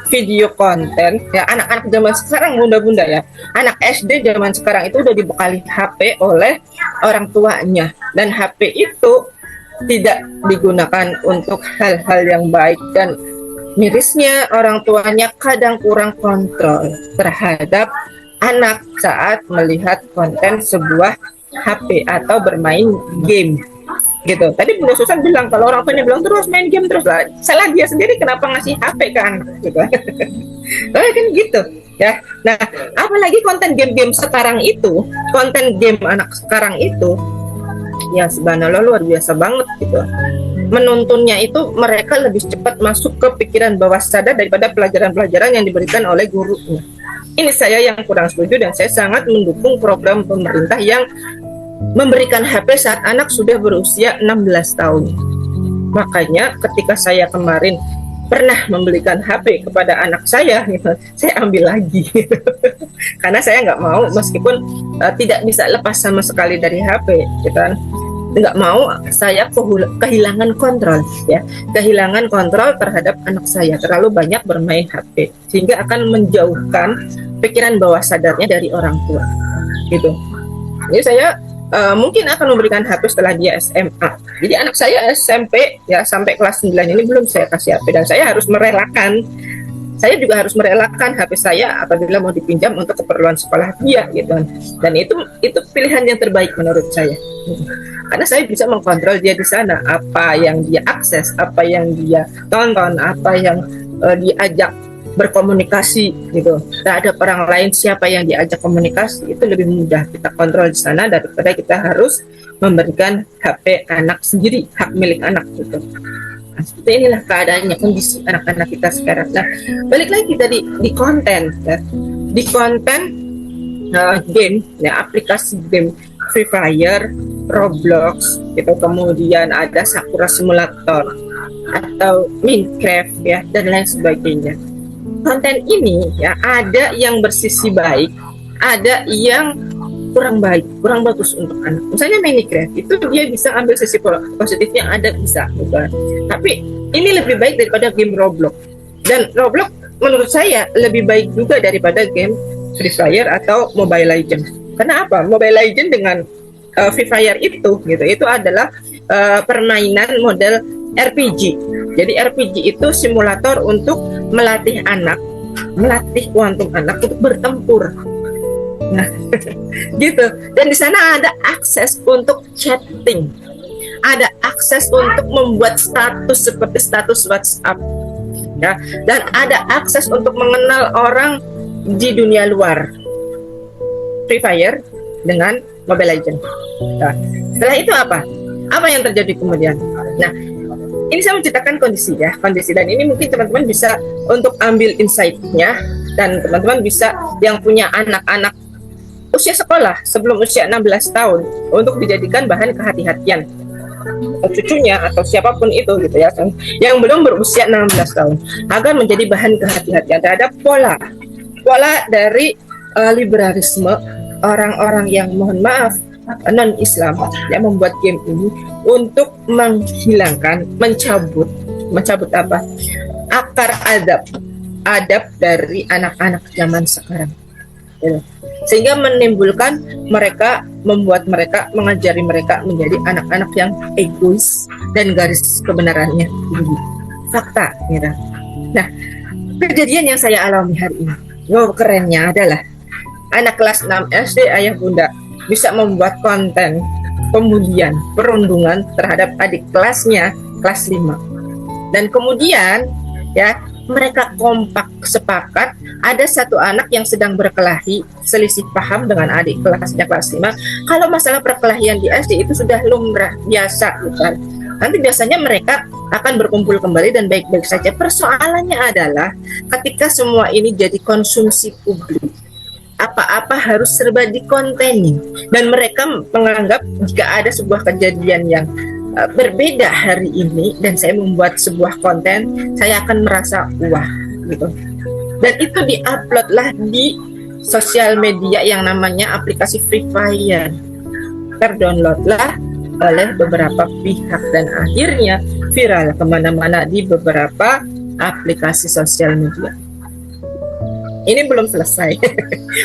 B: video konten, ya anak-anak zaman sekarang, bunda-bunda ya, anak SD zaman sekarang itu udah dibekali HP oleh orang tuanya, dan HP itu tidak digunakan untuk hal-hal yang baik, dan mirisnya orang tuanya kadang kurang kontrol terhadap anak saat melihat konten sebuah HP atau bermain game gitu. Tadi Bunda Susan bilang kalau orang tuanya bilang terus main game terus lah, salah dia sendiri kenapa ngasih HP ke anak gitu. Kan gitu ya. Nah, apalagi konten game-game sekarang itu, konten game anak sekarang itu ya subhanallah luar biasa banget gitu. Menontonnya itu mereka lebih cepat masuk ke pikiran bawah sadar daripada pelajaran-pelajaran yang diberikan oleh gurunya. Ini saya yang kurang setuju, dan saya sangat mendukung program pemerintah yang memberikan HP saat anak sudah berusia 16 tahun. Makanya ketika saya kemarin pernah membelikan HP kepada anak saya, gitu, saya ambil lagi. Karena saya nggak mau, meskipun tidak bisa lepas sama sekali dari HP, gitu kan. Nggak mau saya kehilangan kontrol ya, kehilangan kontrol terhadap anak saya, terlalu banyak bermain HP sehingga akan menjauhkan pikiran bawah sadarnya dari orang tua gitu. Jadi saya mungkin akan memberikan HP setelah dia SMA. Jadi anak saya SMP ya sampai kelas 9 ini belum saya kasih HP, dan saya harus merelakan, saya juga harus merelakan HP saya apabila mau dipinjam untuk keperluan sekolah dia gitu. Dan itu pilihan yang terbaik menurut saya. Karena saya bisa mengkontrol dia di sana, apa yang dia akses, apa yang dia tonton, apa yang diajak berkomunikasi gitu. Terhadap orang lain siapa yang diajak komunikasi, itu lebih mudah kita kontrol di sana daripada kita harus memberikan HP anak sendiri, hak milik anak gitu. Nah, seperti inilah keadaannya, kondisi anak-anak kita sekarang. Nah, balik lagi tadi di konten ya. Di konten game ya, aplikasi game Free Fire, Roblox gitu, kemudian ada Sakura Simulator atau Minecraft ya, dan lain sebagainya. Konten ini ya ada yang bersisi baik, ada yang kurang baik, kurang bagus untuk anak. Misalnya Minecraft itu dia bisa ambil sisi positifnya, ada bisa bukan. Tapi ini lebih baik daripada game Roblox. Dan Roblox menurut saya lebih baik juga daripada game Free Fire atau Mobile Legends. Karena apa? Mobile Legends dengan Free Fire itu adalah permainan model RPG. Jadi RPG itu simulator untuk melatih kuantum anak untuk bertempur. Nah, gitu. Dan di sana ada akses untuk chatting, ada akses untuk membuat status seperti status WhatsApp, ya. Dan ada akses untuk mengenal orang di dunia luar. Free Fire dengan Mobile Legends. Nah, setelah itu apa? Apa yang terjadi kemudian? Nah, ini saya menceritakan kondisi, dan ini mungkin teman-teman bisa untuk ambil insight-nya, dan teman-teman bisa yang punya anak-anak usia sekolah sebelum usia 16 tahun untuk dijadikan bahan kehati-hatian cucunya atau siapapun itu gitu ya, yang belum berusia 16 tahun, agar menjadi bahan kehati-hatian terhadap pola dari liberalisme orang-orang yang mohon maaf non-Islam yang membuat game ini untuk menghilangkan, mencabut apa? Akar adab dari anak-anak zaman sekarang. Ya. Sehingga membuat mereka mengajari mereka menjadi anak-anak yang egois dan garis kebenarannya tinggi. Fakta, ya. Nah, kejadian yang saya alami hari ini, wow, kerennya adalah anak kelas 6 SD ayah bunda bisa membuat konten kemudian perundungan terhadap adik kelasnya kelas 5. Dan kemudian ya mereka kompak sepakat, ada satu anak yang sedang berkelahi selisih paham dengan adik kelasnya kelas 5. Kalau masalah perkelahian di SD itu sudah lumrah biasa, bukan? Nanti biasanya mereka akan berkumpul kembali dan baik-baik saja. Persoalannya adalah ketika semua ini jadi konsumsi publik, apa-apa harus serba dikontenin, dan mereka menganggap jika ada sebuah kejadian yang berbeda hari ini dan saya membuat sebuah konten, saya akan merasa wah gitu. Dan itu diuploadlah di sosial media yang namanya aplikasi Free Fire, terdownloadlah oleh beberapa pihak dan akhirnya viral kemana-mana di beberapa aplikasi sosial media. Ini belum selesai.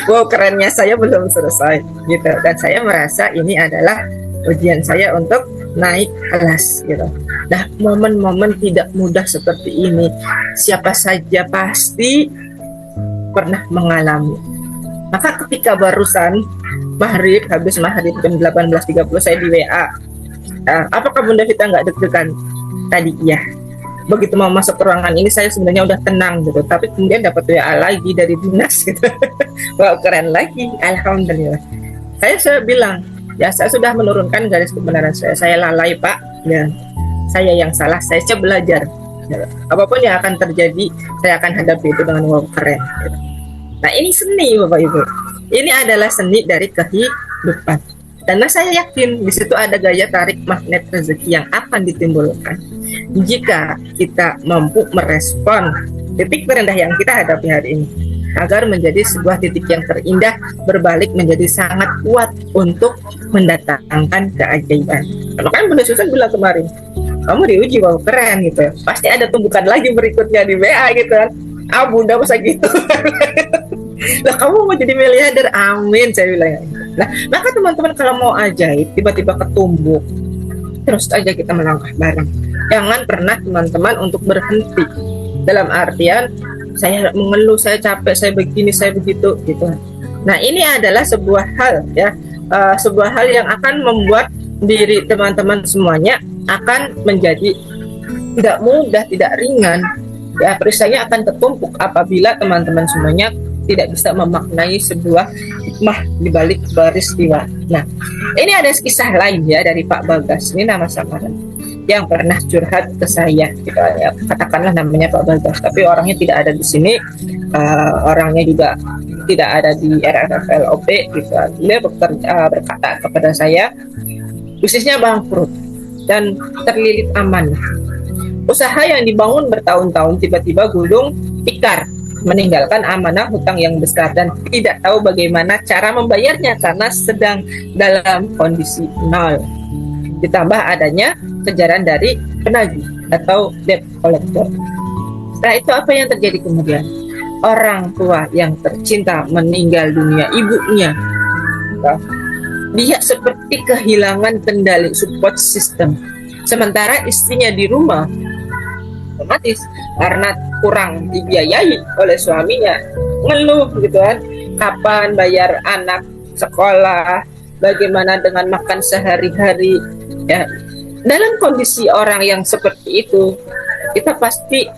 B: Wow, kerennya saya belum selesai gitu. Dan saya merasa ini adalah ujian saya untuk naik kelas gitu. Nah, momen-momen tidak mudah seperti ini siapa saja pasti pernah mengalami. Maka ketika barusan habis maghrib jam 18.30 saya di WA. Apakah Bunda Vita nggak deg-degan? Tadi iya. Begitu mau masuk ke ruangan ini saya sebenarnya udah tenang gitu, tapi kemudian dapat WA lagi dari dinas gitu. Wow, keren lagi, alhamdulillah. Saya bilang, ya saya sudah menurunkan garis kebenaran saya lalai Pak, ya saya yang salah, saya coba belajar. Ya, apapun yang akan terjadi, saya akan hadapi itu dengan wow, keren. Gitu. Nah ini seni Bapak Ibu, ini adalah seni dari kehidupan. Karena saya yakin di situ ada gaya tarik magnet rezeki yang akan ditimbulkan jika kita mampu merespon titik terendah yang kita hadapi hari ini, agar menjadi sebuah titik yang terindah berbalik menjadi sangat kuat untuk mendatangkan keajaiban. Kalau kan Bunda Susan bilang kemarin, kamu diuji, wow keren gitu, pasti ada tumbukan lagi berikutnya di WA gitu kan. Bunda masa gitu. Lah kamu mau jadi miliarder, amin saya bilang. Nah, maka teman-teman kalau mau ajaib tiba-tiba ketumbuk, terus aja kita melangkah bareng. Jangan pernah teman-teman untuk berhenti dalam artian saya mengeluh, saya capek, saya begini, saya begitu gitu. Nah, ini adalah sebuah hal ya, sebuah hal yang akan membuat diri teman-teman semuanya akan menjadi tidak mudah, tidak ringan. Ya, perisainya akan tertumpuk apabila teman-teman semuanya tidak bisa memaknai sebuah hikmah di balik peristiwa. Nah, ini ada kisah lain ya dari Pak Bagas. Ini nama samaran yang pernah curhat ke saya. Gitu, ya, katakanlah namanya Pak Bagas, tapi orangnya tidak ada di sini. Orangnya juga tidak ada di RRFLOP. Gitu. Dia berkata kepada saya, bisnisnya bangkrut dan terlilit amanah. Usaha yang dibangun bertahun-tahun tiba-tiba gulung tikar, meninggalkan amanah hutang yang besar dan tidak tahu bagaimana cara membayarnya karena sedang dalam kondisi nol. Ditambah adanya kejaran dari penagih atau debt collector. Setelah itu apa yang terjadi kemudian? Orang tua yang tercinta meninggal dunia, ibunya. Dia seperti kehilangan kendali support system. Sementara istrinya di rumah otomatis karena kurang dibiayai oleh suaminya, ngeluh gitu kan, kapan bayar anak sekolah, bagaimana dengan makan sehari-hari ya. Dalam kondisi orang yang seperti itu, kita pasti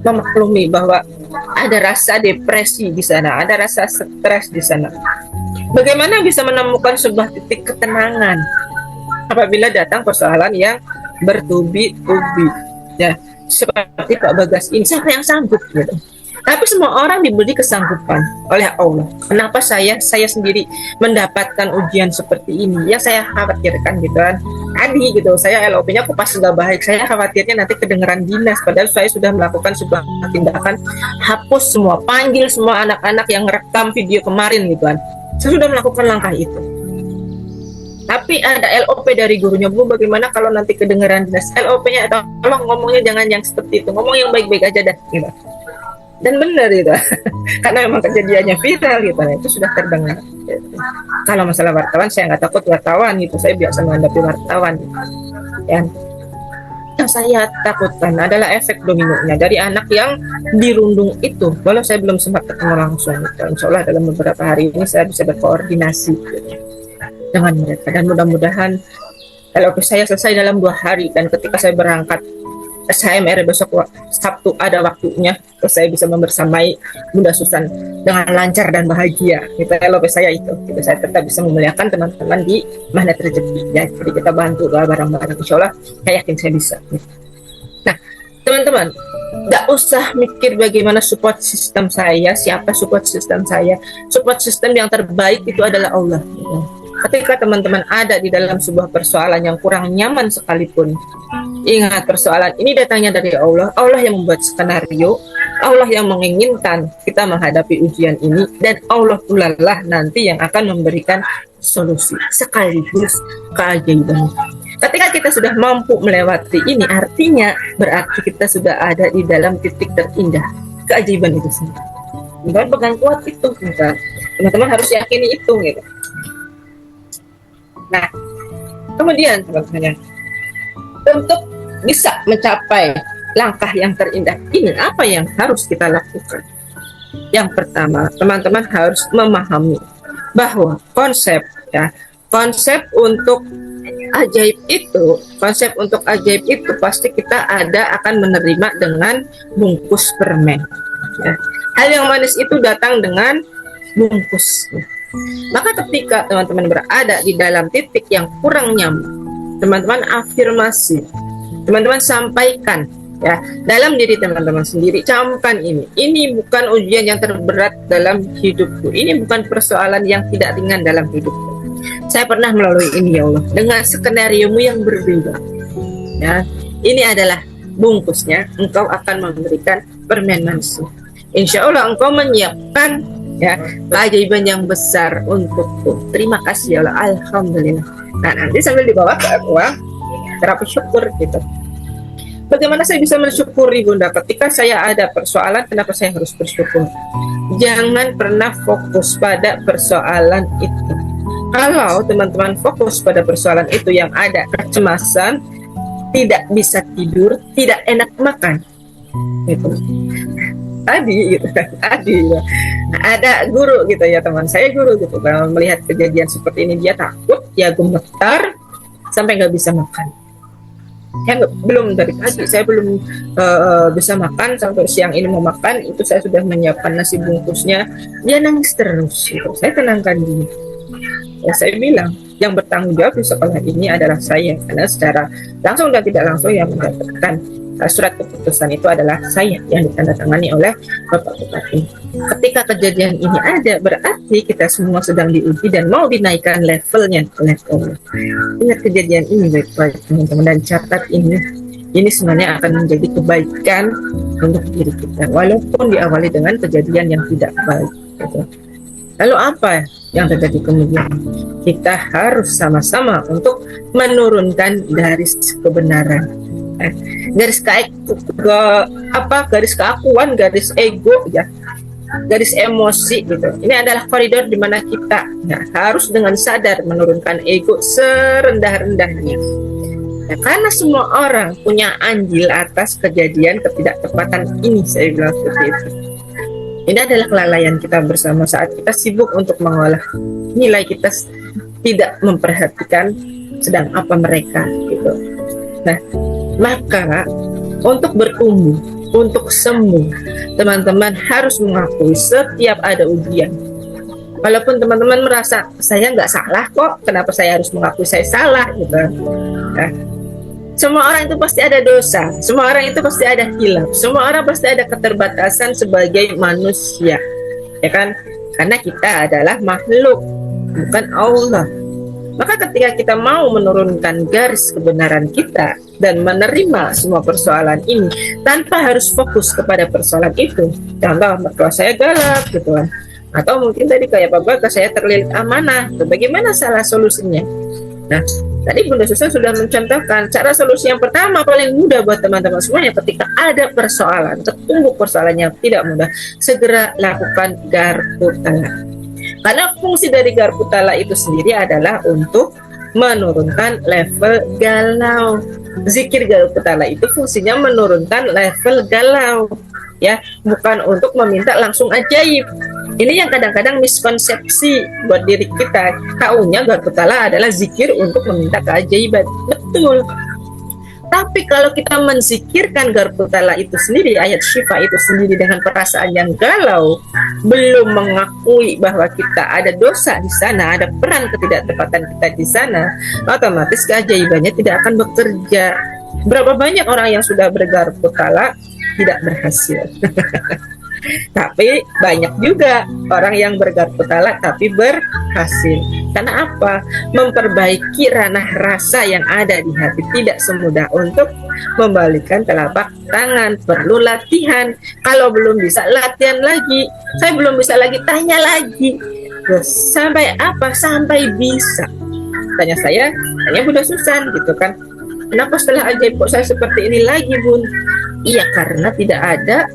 B: memaklumi bahwa ada rasa depresi di sana, ada rasa stres di sana. Bagaimana bisa menemukan sebuah titik ketenangan apabila datang persoalan yang bertubi-tubi ya, seperti Pak Bagas ini, siapa yang sanggup gitu. Tapi semua orang diberi kesanggupan oleh Allah. Kenapa saya sendiri mendapatkan ujian seperti ini? Yang saya khawatirkan gitu kan, tadi gitu, saya LOP-nya kok pas nggak baik, saya khawatirnya nanti kedengeran dinas, padahal saya sudah melakukan sebuah tindakan hapus semua, panggil semua anak-anak yang rekam video kemarin gitu kan. Saya sudah melakukan langkah itu. tapi ada LOP dari gurunya. Bu, bagaimana kalau nanti kedengeran jelas? LOP-nya tolong ngomongnya jangan yang seperti itu, ngomong yang baik-baik aja dah gitu. Dan benar gitu. Karena memang kejadiannya viral gitu, itu sudah terdengar gitu. Kalau masalah wartawan, saya nggak takut wartawan gitu, saya biasa menghadapi wartawan gitu. Yang saya takutkan adalah efek dominonya dari anak yang dirundung itu. Walau saya belum sempat ketemu langsung gitu. Insya Allah dalam beberapa hari ini saya bisa berkoordinasi gitu dengan mereka, dan mudah-mudahan LOP saya selesai dalam 2 hari, dan ketika saya berangkat SHMR besok Sabtu ada waktunya, terus saya bisa membersamai Bunda Susan dengan lancar dan bahagia. Itu LOP saya itu. Gitu, saya tetap bisa memuliakan teman-teman di magnet rezeki. Ya, jadi kita bantu bareng-bareng. Insya Allah, saya yakin saya bisa. Nah, teman-teman, nggak usah mikir bagaimana support system saya, siapa support system saya. Support system yang terbaik itu adalah Allah. Gitu. Ketika teman-teman ada di dalam sebuah persoalan yang kurang nyaman sekalipun, ingat persoalan ini datangnya dari Allah. Allah yang membuat skenario, Allah yang menginginkan kita menghadapi ujian ini, dan Allah pula lah nanti yang akan memberikan solusi sekaligus keajaiban. Ketika kita sudah mampu melewati ini, artinya berarti kita sudah ada di dalam titik terindah keajaiban itu sendiri. Bukan pegang kuat itu, teman-teman harus yakini itu gitu. Nah, kemudian teman-teman, untuk bisa mencapai langkah yang terindah ini, apa yang harus kita lakukan? Yang pertama, teman-teman harus memahami bahwa konsep untuk ajaib itu pasti kita akan menerima dengan bungkus permen. Ya. Hal yang manis itu datang dengan bungkus. Maka ketika teman-teman berada di dalam titik yang kurang nyaman, teman-teman afirmasi, teman-teman sampaikan ya dalam diri teman-teman sendiri, camkan ini bukan ujian yang terberat dalam hidupku, ini bukan persoalan yang tidak ringan dalam hidupku. Saya pernah melalui ini ya Allah, dengan skenariomu yang berbeda. Ya, ini adalah bungkusnya, engkau akan memberikan permen manis. Insya Allah engkau menyiapkan ya keajaiban yang besar untukku. Terima kasih ya Allah, alhamdulillah. Nah, nanti sambil dibawa ke uang terapi syukur gitu. Bagaimana saya bisa mensyukuri Bunda ketika saya ada persoalan? Kenapa saya harus bersyukur? Jangan pernah fokus pada persoalan itu. Kalau teman-teman fokus pada persoalan itu yang ada kecemasan, tidak bisa tidur, tidak enak makan, gitu. Tadi ada guru gitu ya, teman saya guru gitu, kalau melihat kejadian seperti ini dia takut, ya gemetar sampai nggak bisa makan. Belum dari pagi saya belum bisa makan, sampai siang ini mau makan, itu saya sudah menyiapkan nasi bungkusnya, dia nangis terus gitu. Saya tenangkan dia, ya saya bilang yang bertanggung jawab di sekolah ini adalah saya, karena secara langsung dan tidak langsung yang mendapatkan surat keputusan itu adalah saya yang ditandatangani oleh Bapak Bupati. Ketika kejadian ini ada, berarti kita semua sedang diuji dan mau dinaikkan levelnya oleh Allah. Ingat kejadian ini baik-baik teman-teman, dan catat ini sebenarnya akan menjadi kebaikan untuk diri kita, walaupun diawali dengan kejadian yang tidak baik gitu. Lalu apa yang terjadi kemudian? Kita harus sama-sama untuk menurunkan garis kebenaran. Garis keakuan, garis ego ya, garis emosi gitu. Ini adalah koridor di mana kita harus dengan sadar menurunkan ego serendah-rendahnya. Ya, karena semua orang punya andil atas kejadian ketidaktepatan ini, saya bilang seperti itu. Ini adalah kelalaian kita bersama saat kita sibuk untuk mengolah nilai, kita tidak memperhatikan sedang apa mereka gitu. Nah, maka untuk bertumbuh, untuk sembuh, teman-teman harus mengakui setiap ada ujian. Walaupun teman-teman merasa saya nggak salah kok, kenapa saya harus mengakui saya salah gitu. Nah, semua orang itu pasti ada dosa, semua orang itu pasti ada hilaf, semua orang pasti ada keterbatasan sebagai manusia, ya kan? Karena kita adalah makhluk, bukan Allah. Maka ketika kita mau menurunkan garis kebenaran kita dan menerima semua persoalan ini tanpa harus fokus kepada persoalan itu, contoh mertua saya galak gitu kan, atau mungkin tadi kayak Pak Bagas saya terlilit amanah, bagaimana salah solusinya? Nah, tadi Bunda Susan sudah mencontohkan cara solusi yang pertama paling mudah buat teman-teman semuanya ketika ada persoalan, ketumbuk persoalan yang tidak mudah, segera lakukan garpu tala. Karena fungsi dari garpu tala itu sendiri adalah untuk menurunkan level galau. Zikir garpu tala itu fungsinya menurunkan level galau, ya, bukan untuk meminta langsung ajaib. Ini yang kadang-kadang miskonsepsi buat diri kita. Taunya garpu tala adalah zikir untuk meminta keajaiban. Betul. Tapi kalau kita menzikirkan garpu tala itu sendiri, ayat syifa itu sendiri dengan perasaan yang galau, belum mengakui bahwa kita ada dosa di sana, ada peran ketidaktepatan kita di sana, otomatis keajaibannya tidak akan bekerja. Berapa banyak orang yang sudah bergarpu tala tidak berhasil. Tapi banyak juga orang yang bergarpu tala tapi berhasil. Karena apa? Memperbaiki ranah rasa yang ada di hati tidak semudah untuk membalikkan telapak tangan. Perlu latihan. Kalau belum bisa, latihan lagi. Saya belum bisa lagi, tanya lagi. Terus sampai apa? Sampai bisa. Tanya saya, tanya Bunda Susan gitu kan. Kenapa setelah ajaib kok saya seperti ini lagi, Bun? Iya, karena tidak ada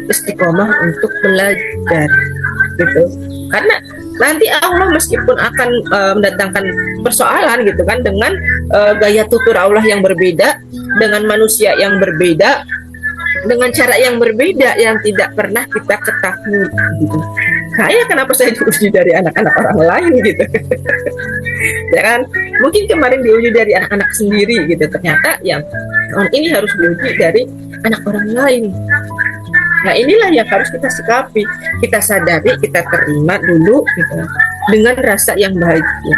B: istiqomah untuk belajar gitu. Karena nanti Allah meskipun akan mendatangkan persoalan gitu kan dengan gaya tutur Allah yang berbeda, dengan manusia yang berbeda, dengan cara yang berbeda yang tidak pernah kita ketahui gitu. Kenapa saya diuji dari anak-anak orang lain gitu. Ya kan? Mungkin kemarin diuji dari anak-anak sendiri gitu. Ternyata yang ini harus diuji dari anak orang lain. Nah, inilah yang harus kita sikapi, kita sadari, kita terima dulu gitu, dengan rasa yang bahagia.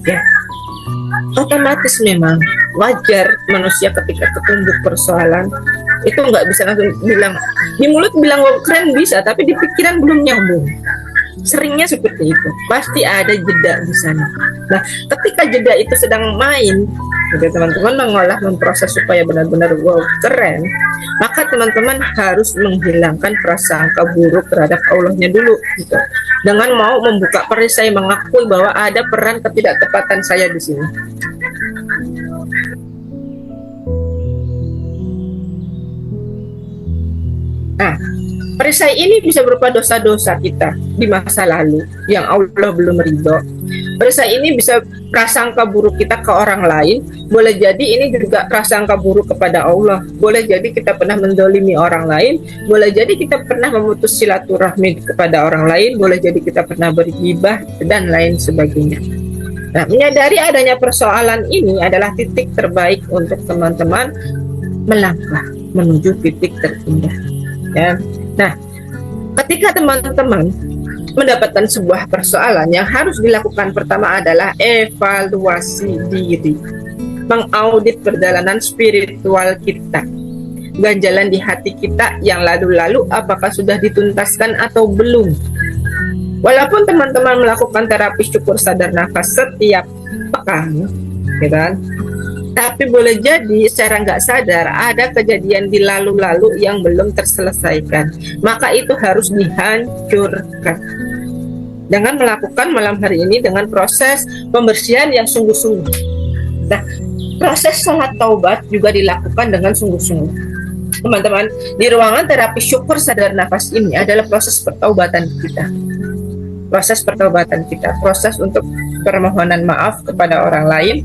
B: Ya, otomatis memang wajar manusia ketika ketumbuk persoalan itu nggak bisa langsung bilang di mulut bilang wow, keren bisa, tapi di pikiran belum nyambung. Seringnya seperti itu, pasti ada jeda di sana. Nah, ketika jeda itu sedang main, jadi teman-teman mengolah, memproses supaya benar-benar wow keren, maka teman-teman harus menghilangkan prasangka buruk terhadap Allahnya dulu, gitu. Dengan mau membuka perisai, mengakui bahwa ada peran ketidaktepatan saya di sini. Nah, perisai ini bisa berupa dosa-dosa kita di masa lalu yang Allah belum ridho. Perisai ini bisa prasangka buruk kita ke orang lain. Boleh jadi ini juga prasangka buruk kepada Allah. Boleh jadi kita pernah mendolimi orang lain. Boleh jadi kita pernah memutus silaturahmi kepada orang lain. Boleh jadi kita pernah bergibah dan lain sebagainya. Nah, menyadari adanya persoalan ini adalah titik terbaik untuk teman-teman melangkah menuju titik terindah. Ya. Nah, ketika teman-teman mendapatkan sebuah persoalan, yang harus dilakukan pertama adalah evaluasi diri, mengaudit perjalanan spiritual kita, ganjalan di hati kita yang lalu-lalu apakah sudah dituntaskan atau belum. Walaupun teman-teman melakukan terapi syukur sadar nafas setiap pekan, ya kan? Tapi boleh jadi secara nggak sadar ada kejadian di lalu-lalu yang belum terselesaikan. Maka itu harus dihancurkan. Dengan melakukan malam hari ini dengan proses pembersihan yang sungguh-sungguh. Nah, proses sholat taubat juga dilakukan dengan sungguh-sungguh. Teman-teman, di ruangan terapi syukur sadar nafas ini adalah proses pertaubatan kita. Proses pertaubatan kita, proses untuk permohonan maaf kepada orang lain.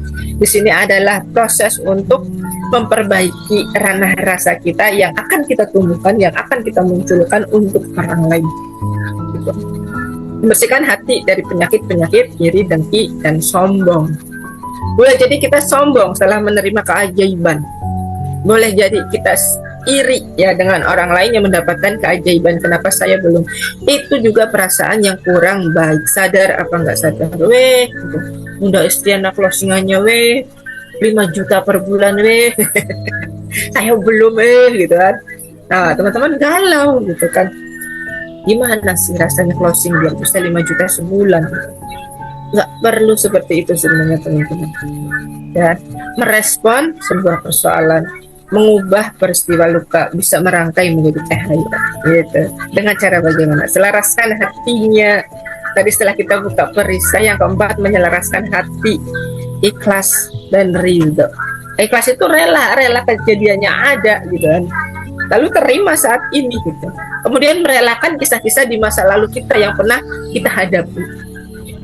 B: Di sini adalah proses untuk memperbaiki ranah rasa kita yang akan kita tumbuhkan, yang akan kita munculkan untuk orang lain. Gitu. Membersihkan hati dari penyakit-penyakit iri, dengki, dan sombong. Boleh jadi kita sombong setelah menerima keajaiban. Boleh jadi kita iri ya dengan orang lain yang mendapatkan keajaiban, kenapa saya belum. Itu juga perasaan yang kurang baik. Sadar apa nggak sadar, gitu. Udah istiana closingannya 5 juta per bulan saya belum gitu kan. Nah, teman-teman galau gitu kan, gimana sih rasanya closing biar bisa 5 juta sebulan. Nggak perlu seperti itu sebenarnya teman-teman. Dan merespon sebuah persoalan, mengubah peristiwa luka bisa merangkai menjadi cahaya gitu. Dengan cara bagaimana? Selaraskan hatinya. Tadi setelah kita buka perisai, yang keempat menyelaraskan hati. ikhlas dan ridho. Ikhlas itu rela kejadiannya ada gitu kan. Lalu terima saat ini gitu. Kemudian merelakan kisah-kisah di masa lalu kita yang pernah kita hadapi.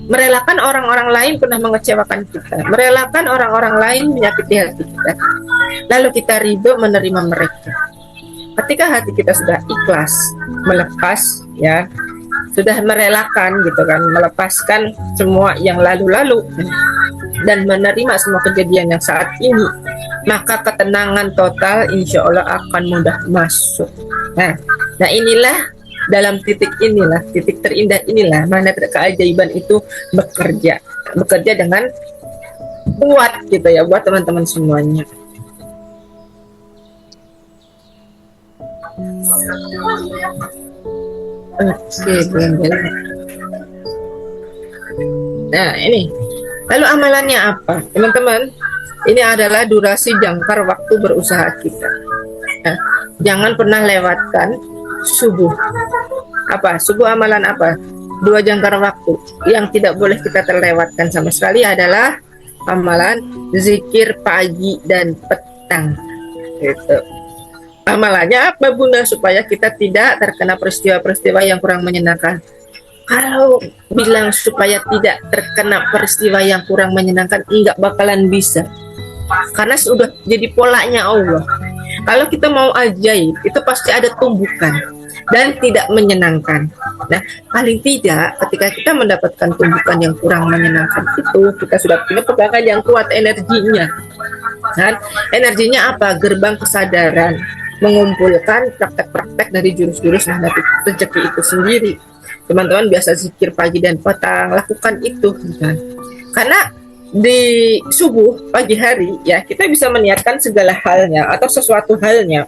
B: Merelakan orang-orang lain pernah mengecewakan kita. Merelakan orang-orang lain menyakiti hati kita. Lalu kita ridho menerima mereka. Ketika hati kita sudah ikhlas, melepas ya, sudah merelakan gitu kan, melepaskan semua yang lalu-lalu dan menerima semua kejadian yang saat ini, maka ketenangan total insya Allah akan mudah masuk. Nah inilah, dalam titik inilah, titik terindah inilah mana keajaiban itu bekerja dengan kuat gitu ya buat teman-teman semuanya. Oke, benar. Nah ini, lalu amalannya apa teman-teman? Ini adalah durasi jangkar waktu berusaha kita. Nah, jangan pernah lewatkan subuh. Apa? Subuh amalan apa? 2 jangkar waktu yang tidak boleh kita terlewatkan sama sekali adalah amalan zikir pagi dan petang. Gitu. Amalannya apa Bunda? Supaya kita tidak terkena peristiwa-peristiwa yang kurang menyenangkan. Kalau bilang supaya tidak terkena peristiwa yang kurang menyenangkan, enggak bakalan bisa. Karena sudah jadi polanya Allah. Kalau kita mau ajaib, itu pasti ada tumbukan dan tidak menyenangkan. Nah, paling tidak ketika kita mendapatkan tumbukan yang kurang menyenangkan itu, kita sudah punya pegangan yang kuat energinya. Dan energinya apa? Gerbang kesadaran, mengumpulkan praktek-praktek dari jurus-jurus nahdlatul rezeki itu sendiri. Teman-teman biasa zikir pagi dan petang, lakukan itu kan? Karena di subuh pagi hari ya kita bisa meniatkan segala halnya atau sesuatu halnya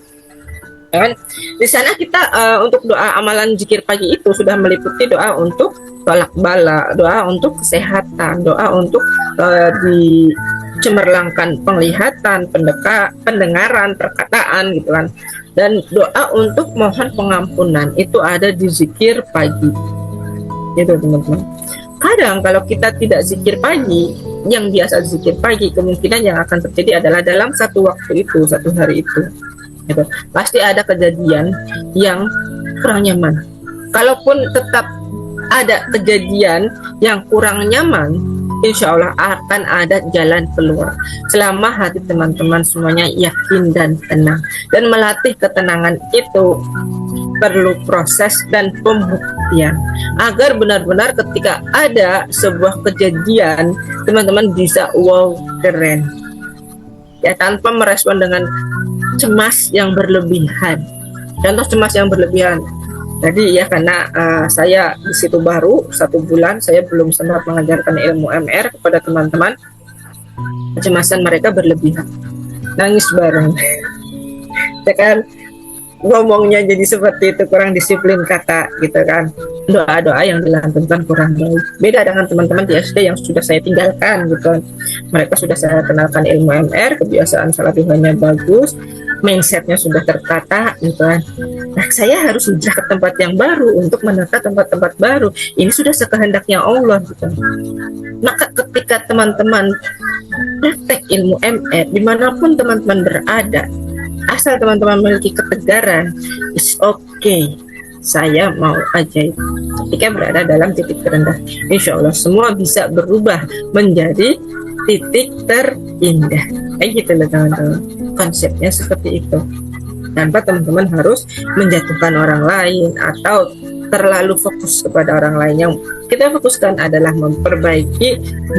B: kan. Di sana kita untuk doa amalan zikir pagi itu sudah meliputi doa untuk tolak bala, doa untuk kesehatan, doa untuk dicemerlangkan penglihatan, pendengaran, perkataan gitu kan. Dan doa untuk mohon pengampunan itu ada di zikir pagi. Gitu teman-teman. Kadang kalau kita tidak zikir pagi, yang biasa zikir pagi, kemungkinan yang akan terjadi adalah dalam satu waktu itu, satu hari itu. Gitu. Pasti ada kejadian yang kurang nyaman. Kalaupun tetap ada kejadian yang kurang nyaman, insya Allah akan ada jalan keluar. Selama hati teman-teman semuanya yakin dan tenang. Dan melatih ketenangan itu perlu proses dan pembuktian. Agar benar-benar ketika ada sebuah kejadian, teman-teman bisa wow keren. Ya, tanpa merespon dengan cemas yang berlebihan. Contoh cemas yang berlebihan. Jadi ya karena saya di situ baru 1 bulan, saya belum sempat mengajarkan ilmu MR kepada teman-teman. Kecemasan mereka berlebihan, nangis bareng. Ya kan, ngomongnya jadi seperti itu, kurang disiplin kata gitu kan. Doa-doa yang dilantunkan kurang baik. Beda dengan teman-teman di SD yang sudah saya tinggalkan gitu kan. Mereka sudah saya kenalkan ilmu MR, kebiasaan sholat duhanya bagus, mindsetnya sudah tertata gitu kan. Nah, saya harus hijrah ke tempat yang baru untuk menata tempat-tempat baru. Ini sudah sekehendaknya Allah gitu. Maka ketika teman-teman praktek ilmu MR dimanapun teman-teman berada, asal teman-teman memiliki ketegaran, it's okay, saya mau ajaib. Ketika berada dalam titik terendah, insya Allah semua bisa berubah menjadi titik terindah. Kayak gitu loh teman-teman. Konsepnya seperti itu. Tanpa teman-teman harus menjatuhkan orang lain atau terlalu fokus kepada orang lain. Yang kita fokuskan adalah memperbaiki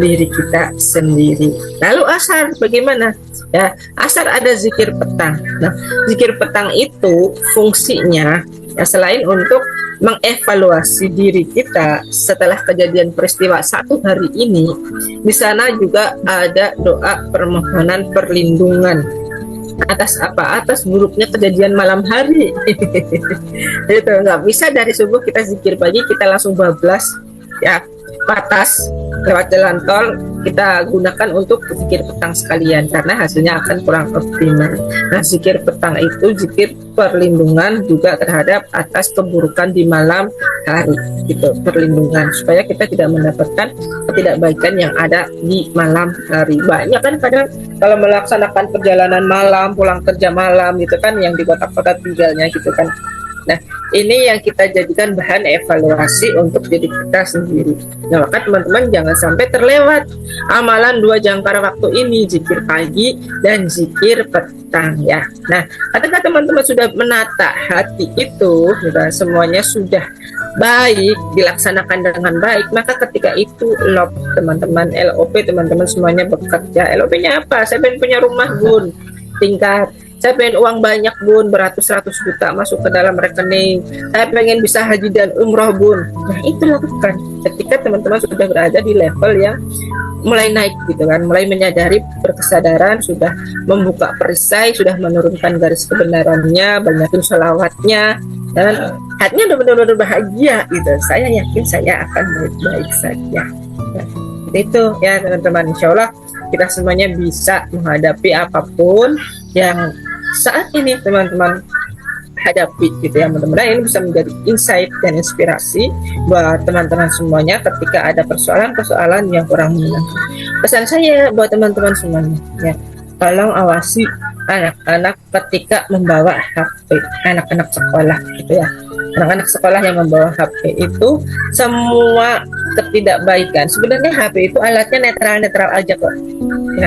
B: diri kita sendiri. Lalu asar bagaimana? Ya, asar ada zikir petang. Nah, zikir petang itu fungsinya ya selain untuk mengevaluasi diri kita setelah kejadian peristiwa satu hari ini, di sana juga ada doa permohonan perlindungan atas apa? Atas buruknya kejadian malam hari. Itu nggak bisa dari subuh kita zikir pagi kita langsung bablas ya batas lewat jalan tol kita gunakan untuk zikir petang sekalian karena hasilnya akan kurang optimal. Nah, zikir petang itu zikir perlindungan juga terhadap atas keburukan di malam hari, gitu, perlindungan supaya kita tidak mendapatkan ketidakbaikan yang ada di malam hari. Banyak kan kadang kalau melaksanakan perjalanan malam, pulang kerja malam gitu kan yang di kota-kota tinggalnya gitu kan. Nah, ini yang kita jadikan bahan evaluasi untuk diri kita sendiri. Nah, maka teman-teman jangan sampai terlewat amalan 2 jangkar waktu ini, zikir pagi dan zikir petang ya. Nah, ketika teman-teman sudah menata hati itu, gitu, semuanya sudah baik, dilaksanakan dengan baik, maka ketika itu LOP teman-teman, LOP teman-teman semuanya bekerja. LOP-nya apa? Saya pengen punya rumah bun, tingkat. Saya pengen uang banyak bun, beratus-ratus juta masuk ke dalam rekening. Saya pengen bisa haji dan umroh bun. Nah, itu lakukan ketika teman-teman sudah berada di level yang mulai naik gitu kan, mulai menyadari berkesadaran, sudah membuka perisai, sudah menurunkan garis kebenarannya, banyakin sholawatnya, dan hatinya udah benar-benar bahagia gitu. Saya yakin saya akan baik-baik saja. Nah, itu ya teman-teman, insya Allah kita semuanya bisa menghadapi apapun yang saat ini teman-teman hadapi gitu ya. Mudah-mudahan ini bisa menjadi insight dan inspirasi buat teman-teman semuanya ketika ada persoalan-persoalan yang kurang menyenangkan. Pesan saya buat teman-teman semuanya ya, tolong awasi anak-anak ketika membawa HP, anak-anak sekolah gitu ya. Anak-anak sekolah yang membawa HP itu semua ketidakbaikan. Sebenarnya HP itu alatnya netral-netral aja kok ya,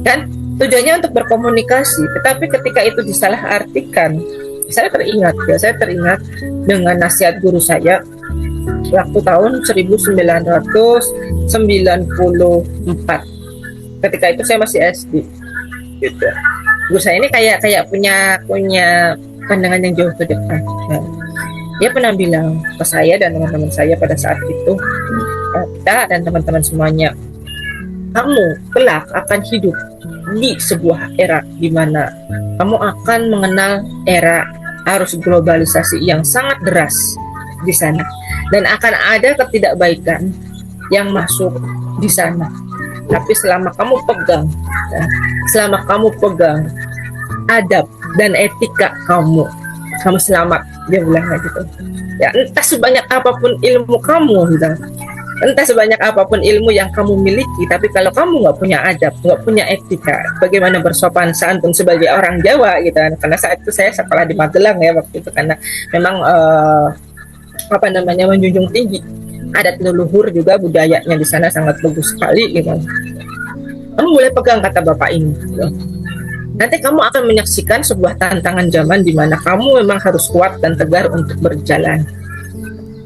B: kan tujuannya untuk berkomunikasi, tetapi ketika itu disalahartikan, saya teringat dengan nasihat guru saya waktu tahun 1994. Ketika itu saya masih SD gitu. Guru saya ini kayak punya pandangan yang jauh ke depan. Nah, dia pernah bilang ke saya dan teman-teman saya pada saat itu, kita dan teman-teman semuanya, kamu kelak akan hidup di sebuah era di mana kamu akan mengenal era arus globalisasi yang sangat deras di sana, dan akan ada ketidakbaikan yang masuk di sana. Tapi selama kamu pegang adab dan etika kamu selamat, dia bilang gitu. Ya, entah sebanyak apapun ilmu kamu gitu, entah sebanyak apapun ilmu yang kamu miliki, tapi kalau kamu nggak punya adab, nggak punya etika, bagaimana bersopan santun sebagai orang Jawa gitu kan. Karena saat itu saya sekolah di Magelang ya waktu itu, karena memang menjunjung tinggi adat leluhur, juga budayanya di sana sangat bagus sekali gitu. Kamu boleh pegang kata bapak ini gitu. Nanti kamu akan menyaksikan sebuah tantangan zaman di mana kamu memang harus kuat dan tegar untuk berjalan.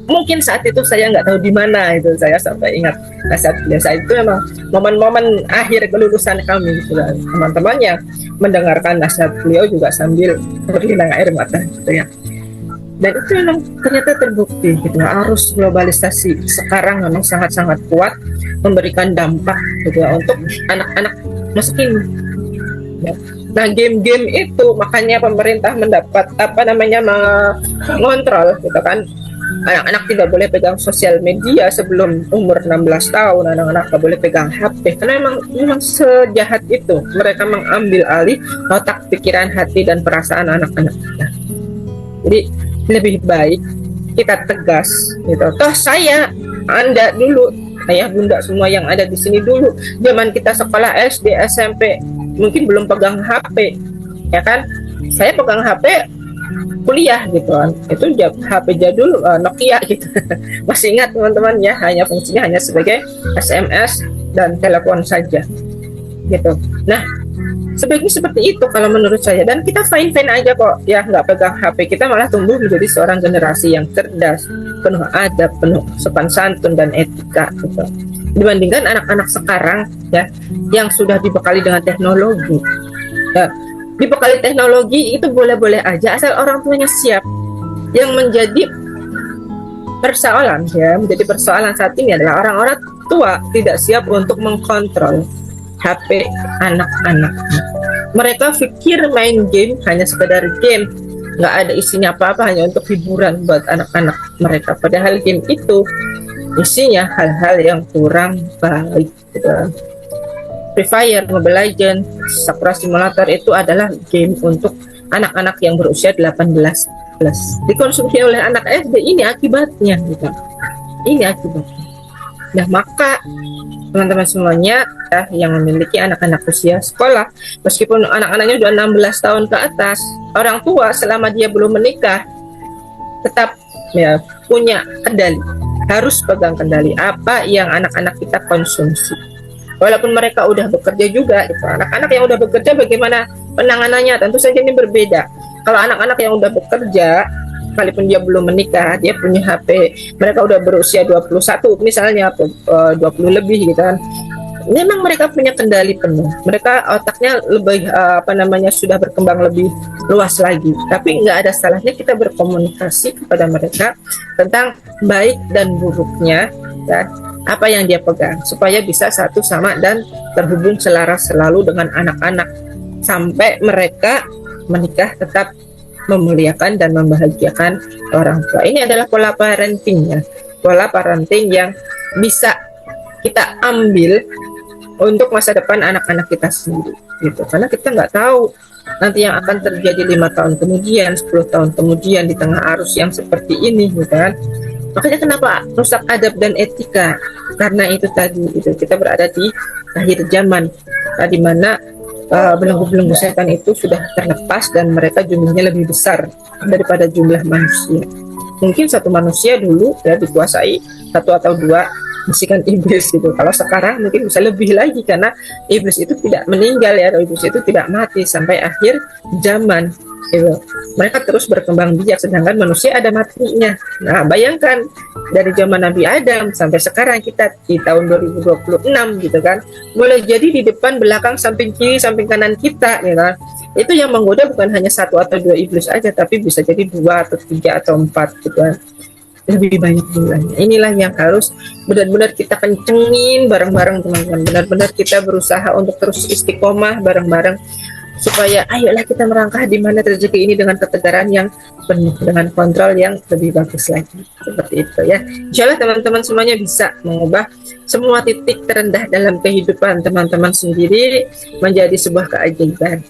B: Mungkin saat itu saya nggak tahu di mana itu, saya sampai ingat nasihat beliau. Saat itu memang momen-momen akhir kelulusan kami gitu. Teman-teman yang mendengarkan nasihat beliau juga sambil berlinang air mata gitu ya. Dan itu memang ternyata terbukti gitu. Arus globalisasi sekarang memang sangat-sangat kuat memberikan dampak gitu ya untuk anak-anak masa kini. Ya. Nah, game-game itu makanya pemerintah mendapat mengontrol gitu kan. Anak-anak tidak boleh pegang sosial media sebelum umur 16 tahun. Anak-anak tidak boleh pegang HP karena memang sejahat itu mereka mengambil alih otak, pikiran, hati dan perasaan anak-anak. Jadi lebih baik kita tegas gitu. Toh saya, Anda dulu, ayah bunda semua yang ada di sini dulu, zaman kita sekolah SD, SMP mungkin belum pegang HP ya kan. Saya pegang HP kuliah gitu kan, itu HP jadul Nokia gitu. Masih ingat teman-teman ya, hanya fungsinya hanya sebagai SMS dan telepon saja gitu. Nah, sebaiknya seperti itu kalau menurut saya, dan kita fine-fine aja kok ya nggak pegang HP. Kita malah tumbuh menjadi seorang generasi yang cerdas, penuh adab, penuh sopan santun dan etika gitu, dibandingkan anak-anak sekarang ya yang sudah dibekali dengan teknologi ya. Dibekali teknologi itu boleh-boleh aja asal orang tuanya siap. Yang menjadi persoalan saat ini adalah orang-orang tua tidak siap untuk mengkontrol HP anak-anak. Mereka pikir main game hanya sekedar game, nggak ada isinya apa-apa, hanya untuk hiburan buat anak-anak mereka. Padahal game itu isinya hal-hal yang kurang baik gitu. Free Fire, Mobile Legends, Sakura Simulator itu adalah game untuk anak-anak yang berusia 18 plus. Dikonsumsi oleh anak SD, ini akibatnya gitu. Ini akibatnya. Nah, maka teman-teman semuanya yang memiliki anak-anak usia sekolah, meskipun anak-anaknya sudah 16 tahun ke atas, orang tua selama dia belum menikah tetap ya punya kendali, harus pegang kendali apa yang anak-anak kita konsumsi. Walaupun mereka udah bekerja juga, itu anak-anak yang udah bekerja bagaimana penanganannya tentu saja ini berbeda. Kalau anak-anak yang udah bekerja, sekalipun dia belum menikah, dia punya HP, mereka udah berusia 21 misalnya, atau 20 lebih gitu kan. Memang mereka punya kendali penuh. Mereka otaknya lebih sudah berkembang lebih luas lagi. Tapi nggak ada salahnya kita berkomunikasi kepada mereka tentang baik dan buruknya dan apa yang dia pegang supaya bisa satu sama dan terhubung selaras selalu dengan anak-anak sampai mereka menikah tetap memuliakan dan membahagiakan orang tua. Ini adalah pola parenting ya, pola parenting yang bisa kita ambil untuk masa depan anak-anak kita sendiri gitu. Karena kita nggak tahu nanti yang akan terjadi 5 tahun kemudian, 10 tahun kemudian di tengah arus yang seperti ini gitu kan. Makanya kenapa rusak adab dan etika? Karena itu tadi, itu kita berada di akhir zaman, di mana belenggu-belenggu setan itu sudah terlepas dan mereka jumlahnya lebih besar daripada jumlah manusia. Mungkin satu manusia dulu ya dikuasai satu atau dua bisikan iblis gitu. Kalau sekarang mungkin bisa lebih lagi karena iblis itu tidak meninggal ya, iblis itu tidak mati sampai akhir zaman. Gitu. Mereka terus berkembang biak sedangkan manusia ada matinya. Nah, bayangkan dari zaman Nabi Adam sampai sekarang kita di tahun 2026 gitu kan. Boleh jadi di depan, belakang, samping kiri, samping kanan kita gitu kan. Itu yang menggoda bukan hanya satu atau dua iblis aja, tapi bisa jadi 2 atau 3 atau 4 gitu kan. Lebih banyak jumlahnya. Inilah yang harus benar-benar kita kencengin bareng-bareng teman-teman. Benar-benar kita berusaha untuk terus istiqomah bareng-bareng supaya ayolah kita merangkah di mana rezeki ini dengan ketegaran yang penuh, dengan kontrol yang lebih bagus lagi. Seperti itu ya. Insyaallah teman-teman semuanya bisa mengubah semua titik terendah dalam kehidupan teman-teman sendiri menjadi sebuah keajaiban.